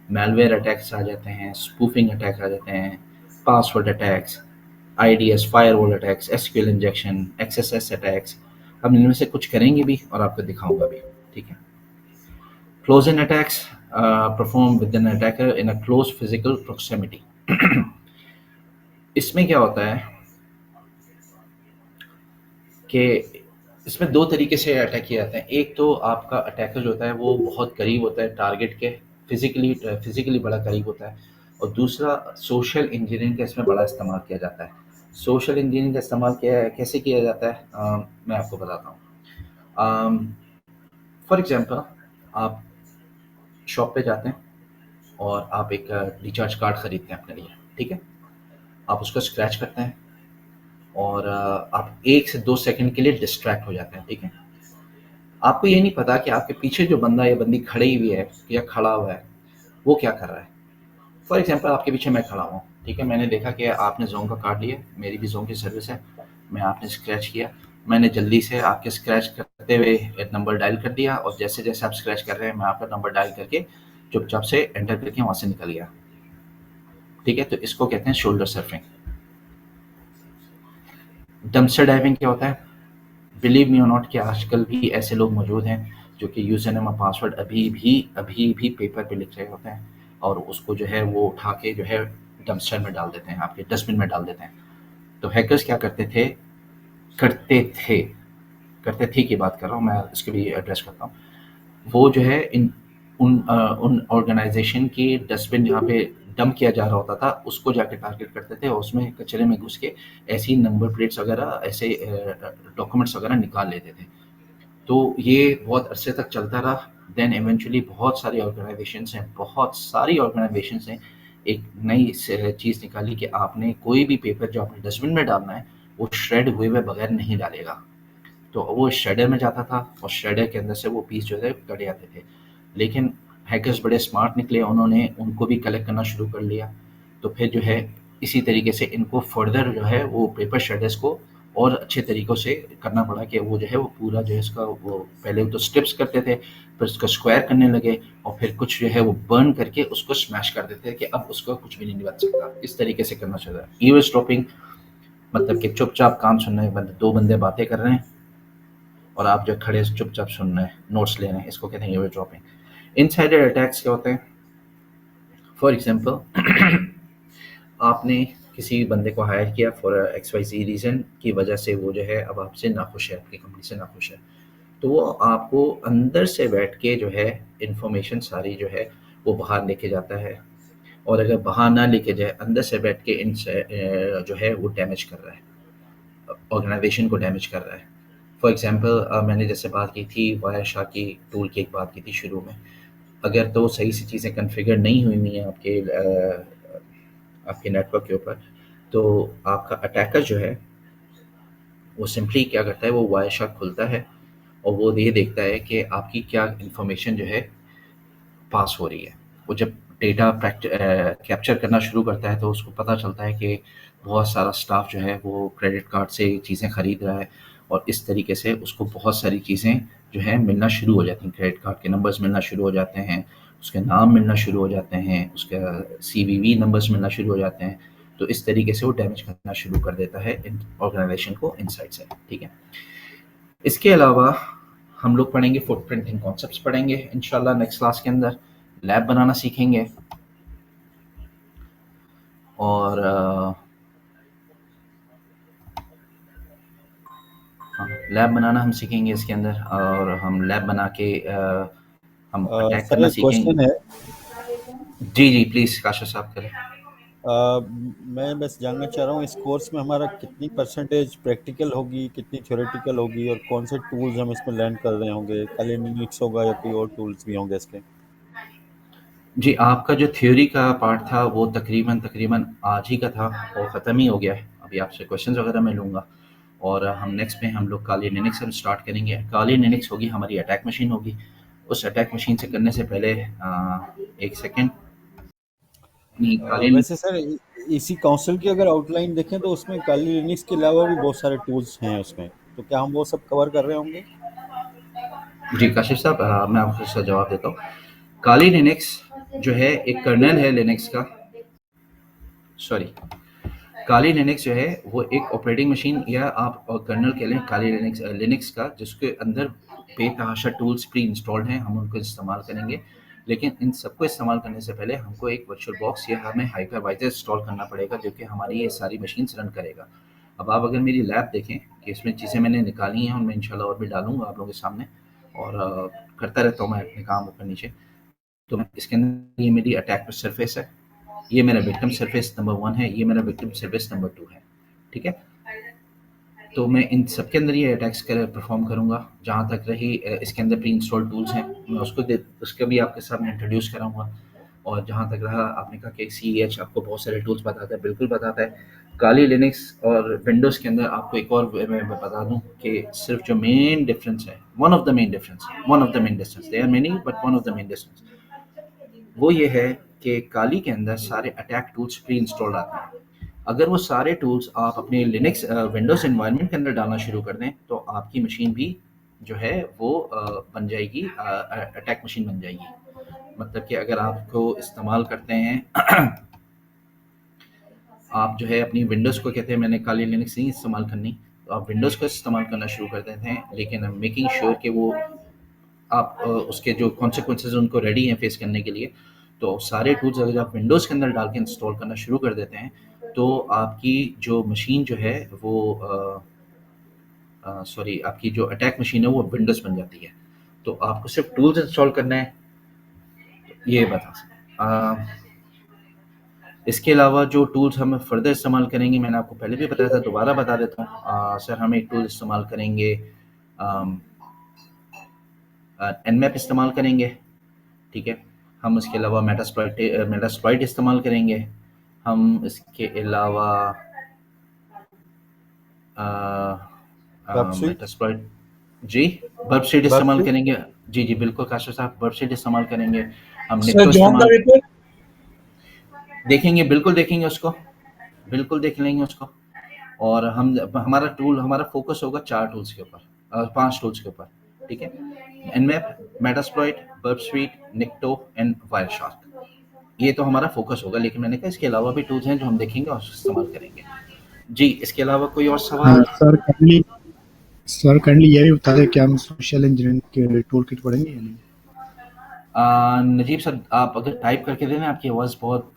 मैलवेयर अटैक्स आ जाते हैं, स्पूफिंग अटैक आ जाते हैं, password attacks, IDs, firewall attacks, SQL injection, XSS attacks. हम इनमें से कुछ करेंगे भी और आपको दिखाऊंगा भी, ठीक है। Close in attacks perform with an attacker in a close physical proximity. इसमें क्या होता है कि इसमें दो तरीके से अटैक किए जाते हैं। एक तो आपका अटैकर जो होता है वो बहुत करीब होता है टारगेट के, फिजिकली बड़ा करीब होता है। और दूसरा सोशल इंजीनियरिंग का इसमें बड़ा इस्तेमाल किया जाता है। सोशल इंजीनियरिंग का इस्तेमाल कैसे किया जाता है, मैं आपको बताता हूँ। फॉर एग्जांपल, आप शॉप पे जाते हैं और आप एक रिचार्ज कार्ड खरीदते हैं अपने लिए, ठीक है। आप उसको स्क्रैच करते हैं और आप 1 से 2 सेकंड के लिए डिस्ट्रैक्ट हो जाते हैं, ठीक है। आपको ये नहीं पता कि आपके पीछे जो बंदा या बंदी खड़ी हुई है या खड़ा हुआ है वो क्या कर रहा है। फॉर एग्जांपल, आपके पीछे मैं खड़ा हूँ, ठीक है। मैंने देखा कि आपने जोन का कार्ड लिया, मेरी भी जोन की सर्विस है। मैं आपने स्क्रैच किया, मैंने जल्दी से आपके स्क्रैच करते हुए एक नंबर डायल कर दिया और जैसे जैसे आप स्क्रैच कर रहे हैं मैं आपका नंबर डायल करके चुपचाप से एंटर करके वहाँ से निकल गया, ठीक है। तो इसको कहते हैं शोल्डर सर्फिंग। डंपस्टर डाइविंग क्या होता है? बिलीव मी और नॉट कि आजकल भी ऐसे लोग मौजूद हैं जो कि यूज़र नेम और पासवर्ड अभी भी पेपर पे लिख रहे होते हैं और उसको जो है वो उठा के जो है डंपस्टर में डाल देते हैं, आपके डस्टबिन में डाल देते हैं। तो हैकर्स क्या करते थे करते थे की बात कर रहा हूँ मैं, इसके भी एड्रेस करता हूँ। वो जो है उन ऑर्गेनाइजेशन की डस्टबिन जहाँ पे डंप किया जा रहा होता था उसको जाके टारगेट करते थे और उसमें कचरे में घुस के ऐसी नंबर प्लेट्स वगैरह, ऐसे डॉक्यूमेंट्स वगैरह निकाल लेते थे। तो ये बहुत अरसे तक चलता रहा। देन इवेंचुअली बहुत सारी ऑर्गेनाइजेशंस ने एक नई चीज़ निकाली कि आपने कोई भी पेपर जो आपने डस्टबिन में डालना है वो श्रेड हुए हुए बगैर नहीं डालेगा। तो वो श्रेडर में जाता था और श्रेडर के अंदर से वो पीस जो है कट जाते थे। लेकिन हैकर्स बड़े स्मार्ट निकले, उन्होंने उनको भी कलेक्ट करना शुरू कर लिया। तो फिर जो है इसी तरीके से इनको फर्दर जो है वो पेपर श्रेडर्स को और अच्छे तरीक़ों से करना पड़ा कि वो जो है वो पूरा जो है इसका वो पहले तो स्ट्रिप्स करते थे, फिर उसको स्क्वायर करने लगे और फिर कुछ जो है वो बर्न करके उसको स्मैश कर देते थे कि अब उसका कुछ भी नहीं बच सकता। इस तरीके से करना चाहिए। ईवरड्रॉपिंग मतलब कि चुपचाप काम सुन रहे हैं, 2 बंदे बातें कर रहे हैं और आप जो खड़े चुपचाप सुन रहे हैं, नोट्स ले रहे हैं, इसको कहते हैं ईयर ड्रॉपिंग। इनसाइडर अटैक्स क्या होते हैं? फॉर एग्जांपल, आपने किसी बंदे को हायर किया for X Y Z reason की वजह से वो जो है अब आपसे नाखुश है, आपकी कंपनी से नाखुश है। तो वो आपको अंदर से बैठ के जो है इन्फॉर्मेशन सारी जो है वो बाहर लेके जाता है और अगर बाहर ना लेके जाए, अंदर से बैठ के जो है वो डैमेज कर रहा है, ऑर्गेनाइजेशन को डैमेज कर रहा है। फॉर एग्जांपल, मैंने जैसे बात की थी वायरशाह की टूल की, एक बात की थी शुरू में। अगर तो सही से चीज़ें कॉन्फ़िगर नहीं हुई हुई हैं आपके नेटवर्क के ऊपर, तो आपका अटैकर जो है वो सिंपली क्या करता है, वो वायरशाह खुलता है और वो ये देखता है कि आपकी क्या इन्फॉर्मेशन जो है पास हो रही है। वो जब डेटा कैप्चर करना शुरू करता है तो उसको पता चलता है कि बहुत सारा स्टाफ जो है वो क्रेडिट कार्ड से चीज़ें खरीद रहा है और इस तरीके से उसको बहुत सारी चीज़ें जो है मिलना शुरू हो जाती हैं। क्रेडिट कार्ड के नंबर्स मिलना शुरू हो जाते हैं, उसके नाम मिलना शुरू हो जाते हैं, उसका सीवीवी नंबर्स मिलना शुरू हो जाते हैं। तो इस तरीके से वो डैमेज करना शुरू कर देता है इन ऑर्गेनाइजेशन को इनसाइड से, ठीक है। इसके अलावा हम लोग पढ़ेंगे फुटप्रिंटिंग कॉन्सेप्ट्स पढ़ेंगे इंशाल्लाह नेक्स्ट क्लास के अंदर। लैब बनाना सीखेंगे और हाँ, लैब बनाना हम सीखेंगे इसके अंदर और हम लैब बना के हम अटैक सर करना एक सीखेंगे। क्वेश्चन है। जी जी प्लीज़ काशा साहब करें। मैं बस जानना चाह रहा हूँ इस कोर्स में हमारा कितनी परसेंटेज प्रैक्टिकल होगी, कितनी थ्योरेटिकल होगी और कौन से टूल्स हम इसमें लर्न कर रहे होंगे? खाली लिनक्स होगा या कोई और टूल्स भी होंगे इसके? जी, आपका जो थ्योरी का पार्ट था वो तकरीबन तकरीबन आज ही का था और ख़त्म ही हो गया है। अभी आपसे क्वेश्चंस वगैरह मैं लूँगा और हम नेक्स्ट में हम लोग काली लिनक्स हम स्टार्ट करेंगे। काली लिनक्स होगी हमारी अटैक मशीन होगी। उस अटैक मशीन से करने से पहले एक सेकंड अपनी काली वैसे सर इसी काउंसिल की अगर आउटलाइन देखें तो उसमें काली लिनक्स के अलावा भी बहुत सारे टूल्स हैं उसमें, तो क्या हम वो सब कवर कर रहे होंगे? जी काशिफ साहब, मैं आपको इसका जवाब देता हूँ। काली लिनक्स जो है एक कर्नेल है लिनक्स का, सॉरी, काली लिनक्स जो है वो एक ऑपरेटिंग मशीन या आप कर्नल कह लें काली लिनक्स लिनक्स का, जिसके अंदर बेतहाशा टूल्स प्री इंस्टॉल्ड हैं, हम उनको इस्तेमाल करेंगे। लेकिन इन सबको इस्तेमाल करने से पहले हमको एक वर्चुअल बॉक्स या हमें हाइपरवाइजर इंस्टॉल करना पड़ेगा, जो कि हमारी ये सारी मशीन्स रन करेगा। अब आप अगर मेरी लैब देखें कि इसमें चीज़ें मैंने निकाली हैं, उनमें इंशाल्लाह और भी डालूंगा आप लोगों के सामने, और करता रहता हूँ मैं अपने काम ऊपर नीचे। तो इसके अंदर ये मेरी अटैक सरफेस है, ये मेरा विक्टिम सरफेस नंबर 1 है, ये मेरा विक्टिम सरफेस नंबर 2 है, ठीक है। तो मैं इन सब के अंदर ये अटैक्स कर परफॉर्म करूँगा। जहाँ तक रही इसके अंदर प्री इंस्टॉल टूल्स हैं, मैं उसका भी आपके सामने इंट्रोड्यूस कराऊँगा। और जहाँ तक रहा, आपने कहा कि CEH आपको बहुत सारे टूल्स बताता है, बिल्कुल बताता है। काली लिनक्स और विंडोज़ के अंदर आपको एक और मैं बता दूँ कि सिर्फ जो मेन डिफरेंस है, one of the main difference, they are many but one of the main difference, वो ये है कि काली के अंदर सारे अटैक टूल्स प्री इंस्टॉल्ड आते हैं। अगर वो सारे टूल्स आप अपने लिनक्स विंडोज़ एनवायरनमेंट के अंदर डालना शुरू कर दें, तो आपकी मशीन भी जो है वो बन जाएगी, अटैक मशीन बन जाएगी। मतलब कि अगर आपको इस्तेमाल करते हैं आप जो है अपनी विंडोज़ को कहते हैं मैंने काली लिनक्स नहीं इस्तेमाल करनी, तो आप विंडोज़ को इस्तेमाल करना शुरू कर देते हैं, लेकिन मेकिंग श्योर कि वो आप उसके जो कॉन्सिक्वेंसेज उनको रेडी हैं फेस करने के लिए। तो सारे टूल्स अगर आप विंडोज़ के अंदर डाल के इंस्टॉल करना शुरू कर देते हैं, तो आपकी जो मशीन जो है वो सॉरी, आपकी जो अटैक मशीन है वो विंडोज़ बन जाती है। तो आपको सिर्फ टूल्स इंस्टॉल करना है, ये बता सकते। इसके अलावा जो टूल्स हम फर्दर इस्तेमाल करेंगे, मैंने आपको पहले भी बताया था, दोबारा बता देता हूँ। सर हम एक टूल इस्तेमाल करेंगे, nmap इस्तेमाल करेंगे, ठीक है। हम इसके अलावा मेटास्प्लॉइट इस्तेमाल करेंगे। हम इसके अलावा बर्प स्वीट मेटास्प्लॉइट, जी, बर्प शीट बर्प इस्तेमाल स्वीट करेंगे। जी जी बिल्कुल काशिफ साहब, बर्प शीट इस्तेमाल करेंगे। हम सर निक्टो जॉन का इस्तेमाल पेपर देखेंगे, बिल्कुल देखेंगे उसको, बिल्कुल देख लेंगे उसको। और हम हमारा फोकस होगा 4 टूल्स के ऊपर, 5 टूल्स के ऊपर, ठीक है। nmap, Metasploit, burp sweet, निक्टो and Wireshark, ये तो हमारा फोकस होगा। लेकिन मैंने कहा इसके अलावा भी टूल्स हैं जो हम देखेंगे और इस्तेमाल करेंगे। जी, इसके अलावा कोई और सवाल? सर काइंडली ये भी बता दें कि हम सोशल इंजीनियरिंग के टूल किट पढ़ेंगे या नहीं? नजीब सर, आप अगर टाइप करके देना, आपकी आवाज़ बहुत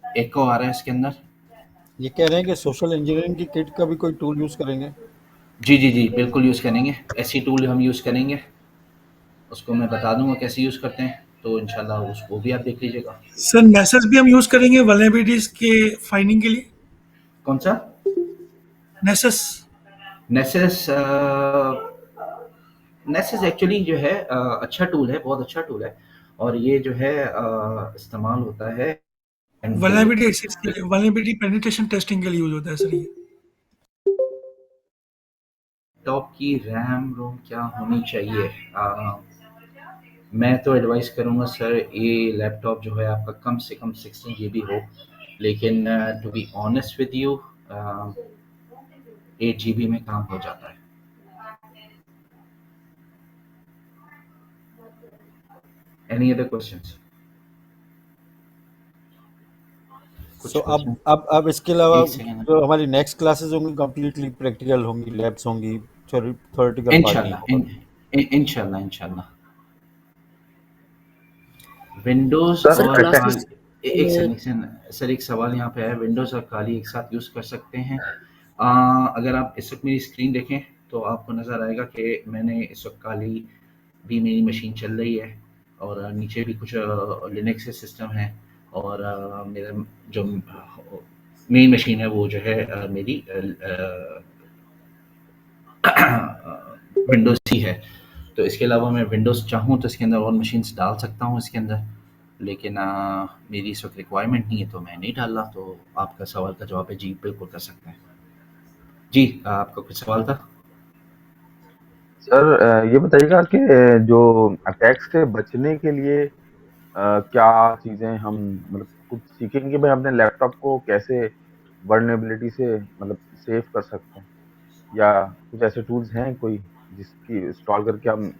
एको आ रहा है इसके अंदर। ये कह रहे हैं कि सोशल इंजीनियरिंग की किट का भी कोई टूल यूज़ करेंगे? जी जी जी बिल्कुल यूज़ करेंगे, ऐसी टूल हम यूज़ करेंगे, उसको मैं बता दूंगा कैसे यूज़ करते हैं, तो इंशाल्लाह उसको भी आप देख लीजिएगा। सर नेसेस भी हम यूज करेंगे वल्नरेबिलिटीज के फाइंडिंग के लिए। कौन सा? नेसेस नेसेस नेसेस एक्चुअली जो है अच्छा टूल है, बहुत अच्छा टूल है। और ये जो है इस्तेमाल होता है के लिए। वल्नरेबिलिटी एक्सेस के लिए, वल्नरेबिलिटी पेनिट्रेशन टेस्टिंग के लिए यूज होता है सर ये। लैपटॉप की रैम रोम क्या होनी चाहिए? मैं तो एडवाइस करूँगा सर, ये लैपटॉप जो है आपका कम से कम 16 GB हो, लेकिन to be honest with you 8 GB में काम हो जाता है। Any other questions? कुछ सो क्वेश्चन? अब इसके अलावा एक सेकेंड, जो हमारी नेक्स्ट क्लासेस होंगी कंप्लीटली प्रैक्टिकल होंगी, लैब्स होंगी, थ्योरेटिकल पार्ट नहीं इंशाल्लाह होगा? इंशाल्लाह विंडोज़ सर और अटैक एक सेकंड सर, एक सवाल यहाँ पे है, विंडोज़ और काली एक साथ यूज़ कर सकते हैं? अगर आप इस वक्त मेरी स्क्रीन देखें तो आपको नज़र आएगा कि मैंने इस वक्त काली भी मेरी मशीन चल रही है, और नीचे भी कुछ लिनक्स सिस्टम है, और मेरा जो मेन मशीन है वो जो है मेरी विंडोज़ ही है। तो इसके अलावा मैं विंडोज़ चाहूँ तो इसके अंदर और मशीन्स डाल सकता हूँ इसके अंदर, लेकिन मेरी इस वक्त रिक्वायरमेंट नहीं है तो मैं नहीं डाल रहा। तो आपका सवाल का जवाब है जी, बिल्कुल कर सकते हैं। जी, आपका कुछ सवाल था? सर ये बताइएगा कि जो अटैक से बचने के लिए क्या चीजें हम मतलब खुद सीखेंगे कि भाई अपने लैपटॉप को कैसे वर्नेबिलिटी से मतलब सेव कर सकते हैं, या कुछ ऐसे टूल्स हैं कोई जिसकी इंस्टॉल करके हम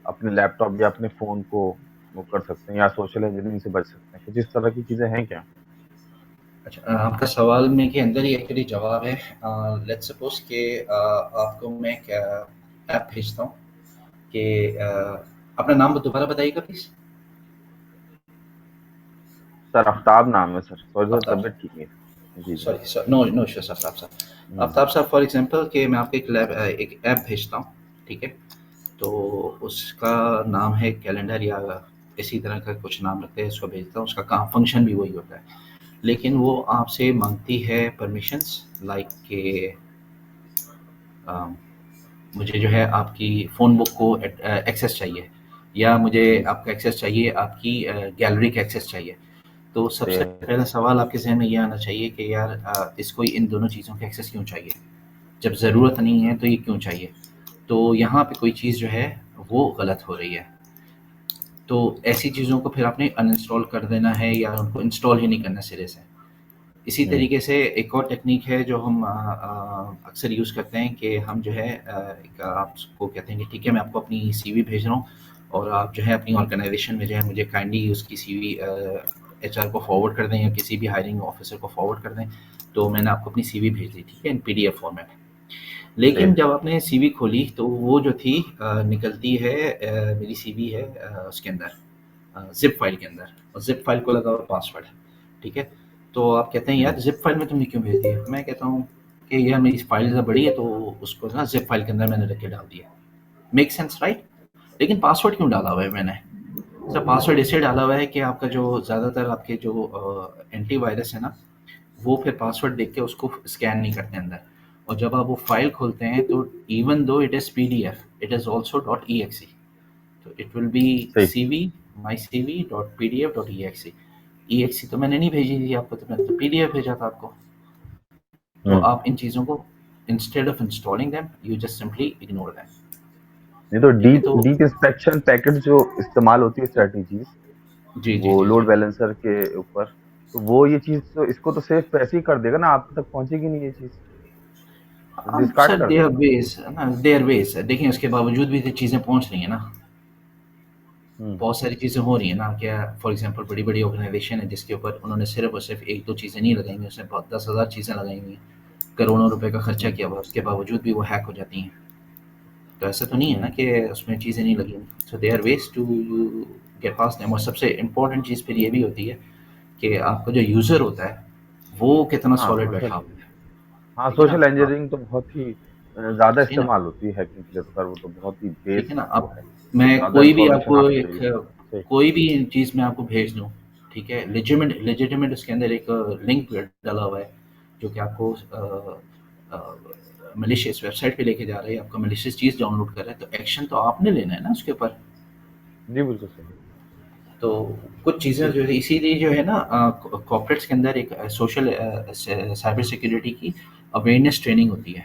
अपने लैपटॉप या अपने फ़ोन को वो कर सकते हैं या सोशल इंजीनियरिंग से बच सकते हैं? कुछ इस तरह की चीज़ें हैं क्या? अच्छा, आपका सवाल में के अंदर ही एक्चुअली जवाब है। लेट्स सपोज कि आपको मैं एक ऐप भेजता हूँ कि अपना नाम दोबारा बताइएगा प्लीज़। सर आफ्ताब नाम है सर, सॉरी सर आफ्ताब तबीयत ठीक नहीं है। जी, जी। Sorry no no issues Aftab साहब। हुँ, आफ्ताब साहब फॉर एग्जांपल कि मैं आपको एक ऐप भेजता हूँ, ठीक है? तो उसका नाम है कैलेंडर या इसी तरह का कुछ नाम रखते हैं, उसको भेजता हूँ। उसका काम फंक्शन भी वही होता है, लेकिन वो आपसे मांगती है परमिशंस लाइक के मुझे जो है आपकी फ़ोन बुक को एक्सेस चाहिए, या मुझे जी, आपका एक्सेस चाहिए, आपकी गैलरी का एक्सेस चाहिए। तो सबसे सही पहला सवाल आपके ज़हन में ये आना चाहिए कि यार इसको इन दोनों चीज़ों का एक्सेस क्यों चाहिए? जब ज़रूरत नहीं है तो ये क्यों चाहिए? तो यहाँ पे कोई चीज़ जो है वो गलत हो रही है। तो ऐसी चीज़ों को फिर आपने अनइंस्टॉल कर देना है या उनको इंस्टॉल ही नहीं करना सिरे से। इसी हुँ, तरीके से एक और टेक्नीक है जो हम अक्सर यूज़ करते हैं कि हम जो है एक आपको कहते हैं कि ठीक है मैं आपको अपनी सीवी भेज रहा हूँ और आप जो है अपनी ऑर्गेनाइजेशन में जो है मुझे काइंडली उसकी सीवी एचआर को फॉरवर्ड कर दें या किसी भी हायरिंग ऑफिसर को फॉरवर्ड कर दें। तो मैंने आपको अपनी सीवी भेज दी, ठीक है, इन पीडीएफ फॉर्मेट। सही। लेकिन जब आपने सीवी खोली तो वो जो थी निकलती है मेरी सीवी है उसके अंदर ज़िप फाइल के अंदर, और ज़िप फाइल को लगा हुआ पासवर्ड, ठीक है? तो आप कहते हैं हुँ, यार ज़िप फाइल में तुमने क्यों भेज दिया? मैं कहता हूँ कि यार मेरी फाइल ज़्यादा बड़ी है तो उसको ना ज़िप फाइल के अंदर मैंने रख के डाल दिया। Make sense right? लेकिन पासवर्ड क्यों डाला हुआ है मैंने? सर पासवर्ड इसलिए डाला हुआ है कि आपका जो ज़्यादातर आपके जो एंटीवायरस है ना, वो फिर पासवर्ड देख के उसको स्कैन नहीं करते अंदर। और जब आप वो फाइल खोलते हैं तो even though it is PDF, it is also .exe। तो इट विल बी सही। cv mycv.pdf.exe। exe तो मैंने नहीं भेजी थी आपको, तो मैंने तो पीडीएफ भेजा था आपको। तो हुँ, आप इन चीज़ों को instead of installing them you just simply ignore them, नहीं तो ठीक है? तो डीप इंस्पेक्शन पैकेट जो इस्तेमाल होती है स्ट्रैटेजीज़, जी जी वो जी जी। लोड बैलेंसर के ऊपर, तो वो ये चीज़ तो इसको तो सेफ वैसे ही कर देगा ना, आप तक पहुँचेगी नहीं ये चीज़, तो अब डिस्कार्ड सर कर देयर देगा। वेज ना, देयर वेज देखिए, उसके बावजूद भी तो चीज़ें पहुंच रही हैं ना। हुँ, बहुत सारी चीज़ें हो रही हैं ना, क्या फॉर एग्जांपल बड़ी बड़ी ऑर्गेनाइजेशन है जिसके ऊपर उन्होंने सिर्फ और सिर्फ एक दो चीज़ें नहीं लगाई हुई, उसने बहुत 10,000 चीज़ें लगाई हुई हैं, करोड़ों रुपए का खर्चा हुँ, किया हुआ, उसके बावजूद भी वो हैक हो जाती हैं। तो ऐसा तो नहीं है ना हुँ। कि उसमें चीज़ें नहीं लगी हुई। So they are ways to you get past them. और सबसे इम्पोर्टेंट चीज़ फिर ये भी होती है कि आपका जो यूज़र होता है वो कितना हाँ, सॉलिड बैठा सोशल हुआ है, हाँ, ठीक है ना? सोशल इंजीनियरिंग तो बहुत ही ज़्यादा सही ना? इस्तेमाल होती है हैकिंग के लिए तो सर, वो तो बहुत ही ठीक है बेस ना? वो अब है। मैं ज़्यादा कोई भी इन्फॉर्मेशन आपको आपको एक चाहिए होती है। सही। कोई भी चीज़ मैं आपको भेज दूँ, ठीक है? लेजिटिमेट उसके अंदर एक लिंक डला हुआ है जो कि आपको मैलिशियस वेबसाइट पे लेके जा रहा है, आपका मैलिशियस चीज़ डाउनलोड कर रहा है, तो एक्शन तो आपने लेना है ना उसके ऊपर। जी, बिल्कुल सही। तो कुछ चीज़ें जी, जो है इसीलिए जो है ना कॉर्पोरेट्स के अंदर एक सोशल साइबर सिक्योरिटी की अवेयरनेस ट्रेनिंग होती है।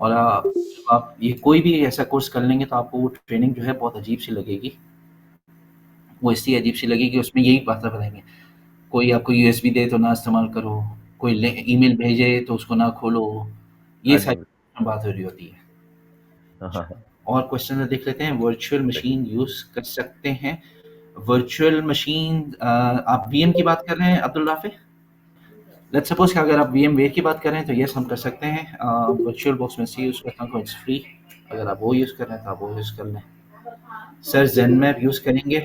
और जब आप ये कोई भी ऐसा कोर्स कर लेंगे तो आपको वो ट्रेनिंग जो है बहुत अजीब सी लगेगी। वो इसलिए अजीब सी लगेगी, उसमें यही बातें बताएंगे। कोई आपको यूएसबी दे तो ना इस्तेमाल करो, कोई ईमेल भेजे तो उसको ना खोलो, ये हाँ जी, सारी बात हो रही होती है। हाँ, हाँ, हाँ। और क्वेश्चन देख लेते हैं, वर्चुअल सही। मशीन यूज़ कर सकते हैं? वर्चुअल मशीन आप वीएम की बात कर रहे हैं अब्दुल राफे? लेट्स सपोज कि अगर आप VMware की बात कर रहे हैं तो यस हम कर सकते हैं। वर्चुअल बॉक्स में से यूज़ करता हूँ, इट्स फ्री। अगर आप वो यूज़ कर रहे हैं तो आप वो यूज़ कर लें। सर ज़ेनमैप यूज़ करेंगे?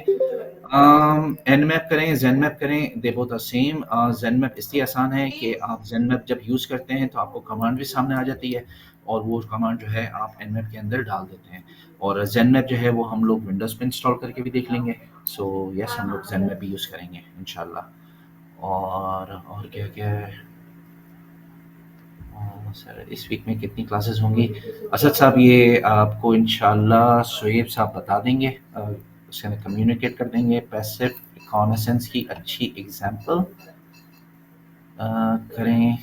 एनमैप करें, ज़ेनमैप करें, दे बोथ आर सेम। ज़ेनमैप इसलिए आसान है कि आप ज़ेनमैप जब यूज़ करते हैं तो आपको कमांड भी सामने आ जाती है और वो कमांड जो है आप एनमैप के अंदर डाल देते हैं। और ज़ेनमैप जो है वो हम लोग विंडोज़ पे इंस्टॉल करके भी देख लेंगे। सो यस हम लोग ज़ेनमैप भी यूज़ करेंगे इंशाल्लाह। और क्या-क्या है? सर इस वीक में कितनी क्लासेस होंगी? असद साहब ये आपको इंशाल्लाह शुएब साहब बता देंगे, उसके अंदर कम्युनिकेट कर देंगे। पैसिव रिकॉग्निसेंस की अच्छी एग्जांपल करें,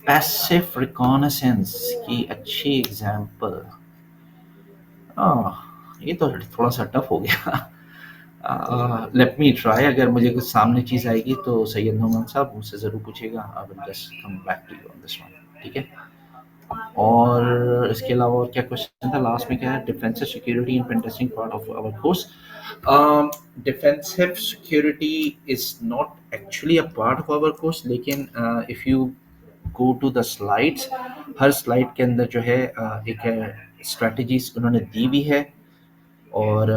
पैसिव रिकॉग्निसेंस की अच्छी एग्जांपल। ये तो थोड़ा सा टफ हो गया। लेट मी ट्राई, अगर मुझे कुछ सामने चीज़ आएगी तो सैयद नोमान साहब मुझसे ज़रूर पूछिएगा, I will just come back to you on this one, ठीक है? और इसके अलावा और क्या क्वेश्चन था लास्ट में? क्या है? Defensive security and pen testing part of our course. Defensive security is not actually a part of our course, लेकिन if you go to the slides, हर स्लाइड के अंदर जो है एक स्ट्रेटजीज उन्होंने दी हुई है, और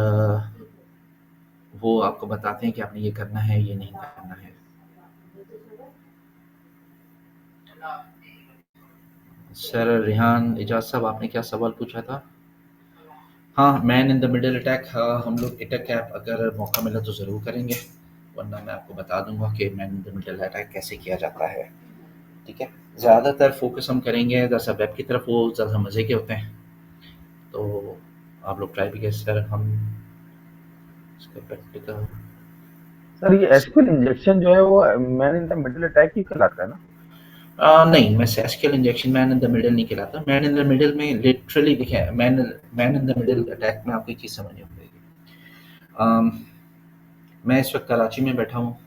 वो आपको बताते हैं कि आपने ये करना है, ये नहीं करना है। सर रेहान इजाज साहब, आपने क्या सवाल पूछा था? हाँ, man in the middle attack, हम लोग अटैक ऐप अगर मौका मिला तो ज़रूर करेंगे, वरना मैं आपको बता दूंगा कि man in the middle attack कैसे किया जाता है, ठीक है? ज़्यादातर फोकस हम करेंगे जैसा वेब की तरफ, वो ज़्यादा मज़े के होते हैं, तो आप लोग ट्राई भी करें। सर हम इसका प्रैक्टिकल, सर ये एसक्यूएल इंजेक्शन जो है वो man in the middle attack ही कहलाता है ना? नहीं, मैं SQL injection man in the middle नहीं कहलाता। मैन इन द मिडिल में लिटरली देखिए, man in the middle attack में आपको एक चीज़ समझनी पड़ेगी। मैं इस वक्त कराची में बैठा हूँ,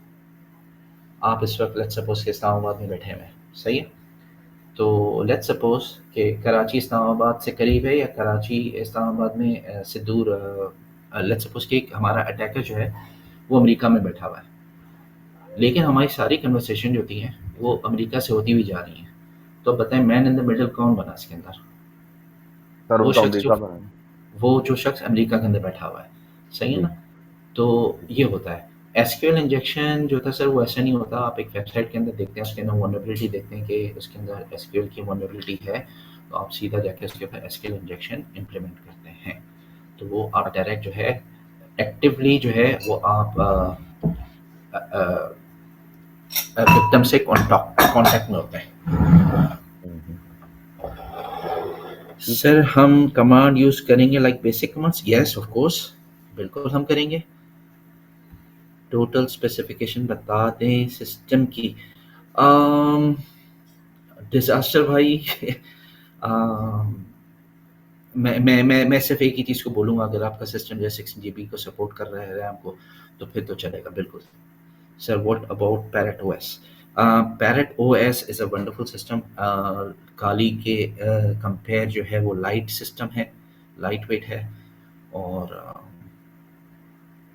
आप इस वक्त लेट्स सपोज के इस्लामाबाद में बैठे हुए हैं, सही है? तो लेट्स सपोज कि कराची इस्लामाबाद से करीब है या कराची इस्लामाबाद में से दूर। लेट्स सपोज कि हमारा अटैकर जो है वो अमेरिका में बैठा हुआ है, लेकिन हमारी सारी कन्वर्सेशन जो होती हैं वो अमेरिका से होती हुई जा रही हैं, तो अब बताएं मैन इन द मिडिल कौन बना इसके अंदर? सर वो वो तो शख्स जो अमेरिका में है। वो जो शख्स अमेरिका के अंदर बैठा हुआ है, सही है जी। ना? तो ये होता है। एसक्यूएल इंजेक्शन जो होता है सर, वो ऐसा नहीं होता। आप एक वेबसाइट के अंदर देखते हैं, उसके अंदर वल्नरेबिलिटी देखते हैं कि उसके अंदर एसक्यूएल की वल्नरेबिलिटी है, तो आप सीधा जाके उसके ऊपर एसक्यूएल इंजेक्शन इम्प्लीमेंट करते हैं। तो वो आप डायरेक्ट जो है एक्टिवली जो है वो आप विक्टिम से कॉन्टैक्ट में होते हैं। सर हम कमांड यूज करेंगे like basic commands? Yes of course, बिल्कुल हम करेंगे। टोटल स्पेसिफिकेशन बता दें सिस्टम की। डिजास्टर भाई मैं सिर्फ एक ही चीज़ को बोलूँगा, अगर आपका सिस्टम जो है 6 GB को सपोर्ट कर रहा है रैम को, तो फिर तो चलेगा बिल्कुल। Sir what about parrot OS? Parrot OS is a wonderful system. Kali के कंपेयर जो है वो लाइट सिस्टम है, लाइट वेट है, और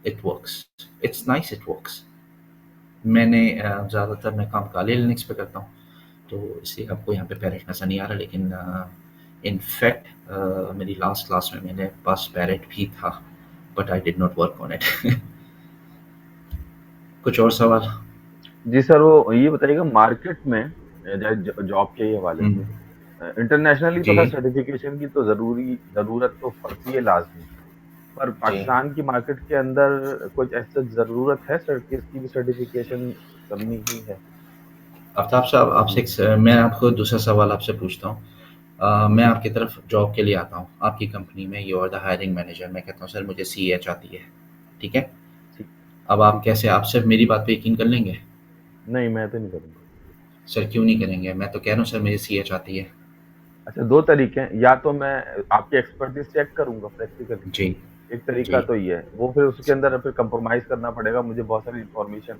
it works, it's nice, it works. मैंने ज़्यादातर मैं काम काले लिनक्स पे करता हूँ, तो इसलिए आपको यहाँ पे पैरेट नज़र नहीं आ रहा, लेकिन इनफैक्ट मेरी लास्ट क्लास में मेरे पास पैरेट भी था, but I did not work on it. कुछ और सवाल? जी सर, वो ये बताइएगा मार्केट में जॉब के हवाले से इंटरनेशनली तो जी। सर सर्टिफिकेशन की तो ज़रूरत तो पड़ती है लाजमी, पर पाकिस्तान की मार्केट के अंदर कुछ ऐसा ज़रूरत है सर कि इसकी भी सर्टिफिकेशन करनी ही है? आफ्ताब साहब, आपसे मैं आपको दूसरा सवाल आपसे पूछता हूँ। मैं आपकी तरफ जॉब के लिए आता हूँ, आपकी कंपनी में you are the hiring manager, मैं कहता हूँ सर मुझे CH आती है, ठीक है? ठीक। अब आप कैसे, आप सिर्फ मेरी बात पे यकीन कर लेंगे? नहीं, मैं तो नहीं करूँगा। सर क्यों नहीं करेंगे? मैं तो कह रहा हूँ सर मुझे CH आती है। अच्छा, 2 तरीके हैं, या तो मैं आपकी एक्सपर्टीज़ चेक करूँगा प्रैक्टिकली, जी एक तरीका जी तो ये है, वो फिर उसके अंदर फिर कंप्रोमाइज़ करना पड़ेगा, मुझे बहुत सारी इन्फॉर्मेशन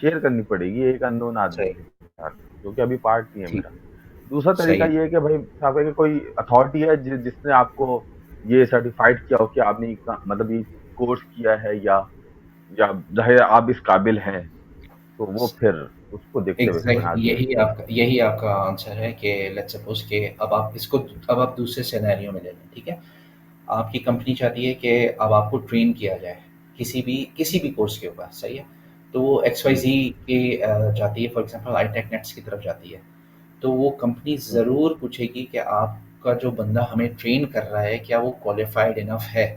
शेयर करनी पड़ेगी एक अननोन आदमी सही, के साथ, जो कि अभी पार्ट नहीं है ठीक, मेरा। दूसरा सही तरीका है। ये है कि भाई साहब कि कोई अथॉरिटी है जिसने आपको ये सर्टिफाइड किया हो कि आपने मतलब ये कोर्स किया है, या ज़ाहिर है आप इस काबिल हैं, तो वो फिर उसको देखते हुए बना एग्जैक्ट, दिया जाए। यही आपका आंसर है कि लेट्स सपोज कि अब आप दूसरे सिनेरियो में ले लें, ठीक है? आपकी कंपनी चाहती है कि अब आपको ट्रेन किया जाए किसी भी कोर्स के ऊपर, सही है? तो वो जी। XYZ के जाती है, फॉर एग्जांपल iTech नेट्स की तरफ जाती है, तो वो कंपनी हुँ। ज़रूर पूछेगी कि आपका जो बंदा हमें ट्रेन कर रहा है क्या वो क्वालिफाइड इनफ है?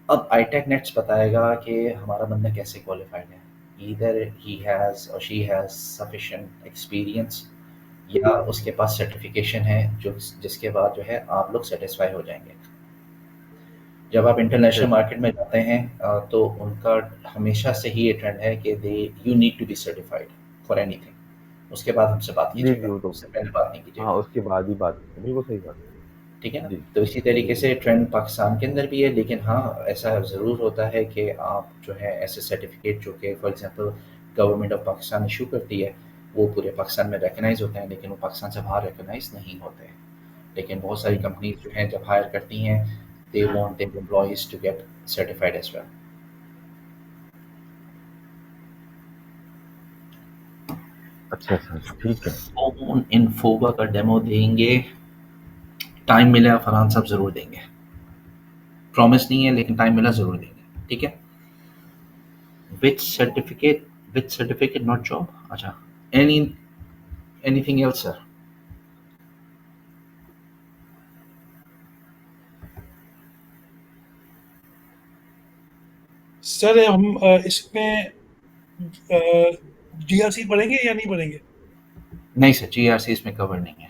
अब iTech नेट्स बताएगा कि हमारा बंदा कैसे क्वालिफाइड है। ईदर ही हैज़ और शी हैज़ सफिशिएंट एक्सपीरियंस, या उसके पास सर्टिफिकेशन है जो जिसके बाद जो है आप लोग सेटिस्फाई हो जाएंगे। जब आप अच्छा। इंटरनेशनल मार्केट में जाते हैं तो उनका हमेशा से ही ये ट्रेंड है कि they you need to be certified for anything. उसके बाद हमसे बात जी, जी, कीजिएगा, वो तो उससे पहले बात नहीं हाँ, कीजिएगा। उसके बाद ही बात बिल्कुल सही बात है। ठीक है ना? जी। तो इसी तरीके से ट्रेंड पाकिस्तान के अंदर भी है, लेकिन हाँ, ऐसा ज़रूर होता है कि आप जो है ऐसे सर्टिफ़िकेट जो कि for example government of Pakistan issue करती है, वो पूरे पाकिस्तान में रिकॉग्नाइज़ होते हैं, लेकिन वो पाकिस्तान से बाहर रिकॉग्नाइज़ नहीं होते हैं। लेकिन बहुत सारी कंपनीज़ जो हैं जब हायर करती हैं, they want their employees to get certified as well. अच्छा, ठीक है। फ़ोन इन्फोवा का डेमो देंगे, टाइम मिला फरहान साहब ज़रूर देंगे। प्रॉमिस नहीं है, लेकिन टाइम मिला ज़रूर देंगे, ठीक है? Which certificate not job? अच्छा, anything else sir? सर हम इसमें जीआरसी पढ़ेंगे या नहीं पढ़ेंगे? नहीं सर, जीआरसी इसमें कवर नहीं है।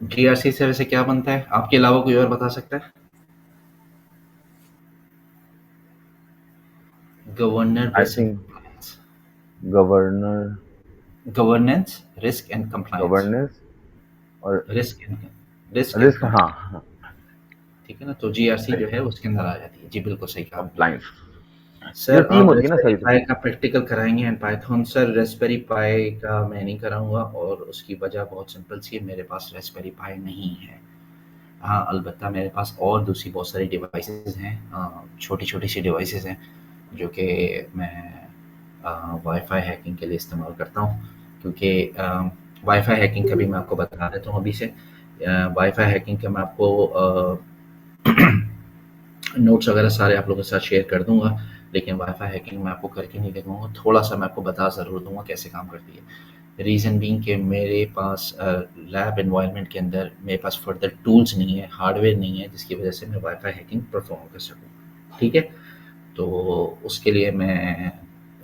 जीआरसी से वैसे क्या बनता है, आपके अलावा कोई और बता सकता है? Governor I risk think governance risk and compliance. Governance और रिस्क हाँ, हाँ, ठीक है ना? तो जीआरसी जो है उसके अंदर आ जाती है। जी बिल्कुल सही कहा आपने। कंप्लायंस। ये सर टीम आप होती है ना रास्पबेरी सारी पाई का प्रैक्टिकल कराएंगे एंड पाइथन? सर रास्पबेरी पाई का मैं नहीं कराऊंगा, और उसकी वजह बहुत सिंपल सी है, मेरे पास रास्पबेरी पाई नहीं है। हाँ, अलबत्ता मेरे पास और दूसरी बहुत सारी डिवाइसेस हैं, छोटी-छोटी सी डिवाइसेस हैं, जो कि मैं वाईफ़ाई हैकिंग के लिए इस्तेमाल करता हूँ, क्योंकि वाईफ़ाई हैकिंग का भी मैं आपको बता देता हूँ अभी से। वाईफ़ाई हैकिंग का मैं आपको नोट्स वगैरह सारे आप लोगों के साथ शेयर कर दूँगा, लेकिन वाईफ़ाई हैकिंग मैं आपको करके नहीं दिखाऊँगा, थोड़ा-सा मैं आपको बता ज़रूर दूँगा कैसे काम करती है। रीज़न बीइंग कि मेरे पास लैब एनवायरनमेंट के अंदर मेरे पास फर्दर टूल्स नहीं है, हार्डवेयर नहीं है, जिसकी वजह से मैं वाईफ़ाई हैकिंग परफ़ॉर्म कर सकूँ, ठीक है? तो उसके लिए मैं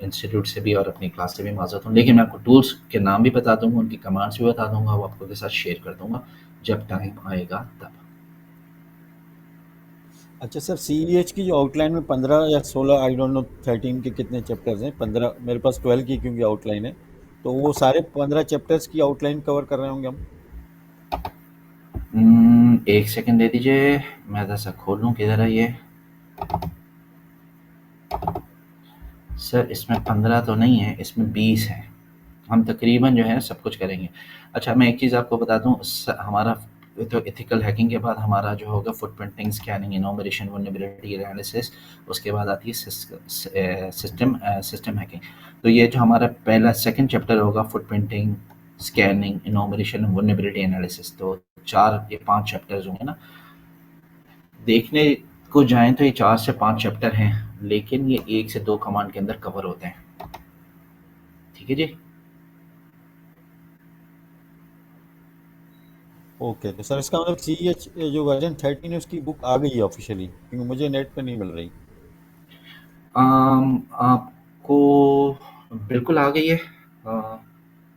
इंस्टीट्यूट से भी और अपनी क्लास से भी माज़रत हूँ, लेकिन मैं आपको टूल्स के नाम भी बता दूँगा, उनकी कमांड्स भी बता दूँगा, वो आपको के साथ शेयर कर दूँगा, जब टाइम आएगा तब। अच्छा सर, सीईएच की जो आउटलाइन में 15 या 16, आई डोंट नो 13 के कितने चैप्टर्स हैं, 15 मेरे पास 12 की क्योंकि आउटलाइन है, तो वो सारे 15 चैप्टर्स की आउटलाइन कवर कर रहे होंगे हम? एक सेकंड दे दीजिए, मैं ज़रा सा खोल लूँ, किधर है ये? सर इसमें 15 तो नहीं है, इसमें 20 है। हम तकरीबन जो है सब कुछ करेंगे। अच्छा, मैं एक चीज़ आपको बता दूँ, हमारा तो एथिकल हैकिंग के बाद हमारा जो होगा फुटप्रिंटिंग, स्कैनिंग, इनोमरेशन, वल्नरेबिलिटी एनालिसिस, उसके बाद आती है सिस्टम हैकिंग। तो ये जो हमारा पहला सेकंड चैप्टर होगा, फुटप्रिंटिंग, स्कैनिंग, इनोमरेशन, वल्नरेबिलिटी एनालिसिस, तो 4 ये 5 चैप्टर्स होंगे ना। देखने को जाएँ तो ये 4 से 5 चैप्टर हैं, लेकिन ये 1 से 2 कमांड के अंदर कवर होते हैं। ठीक है जी? ओके, तो सर इसका मतलब सीईएच जो वर्जन 13 है उसकी बुक आ गई है ऑफिशियली, क्योंकि मुझे नेट पे नहीं मिल रही। आपको बिल्कुल आ गई है।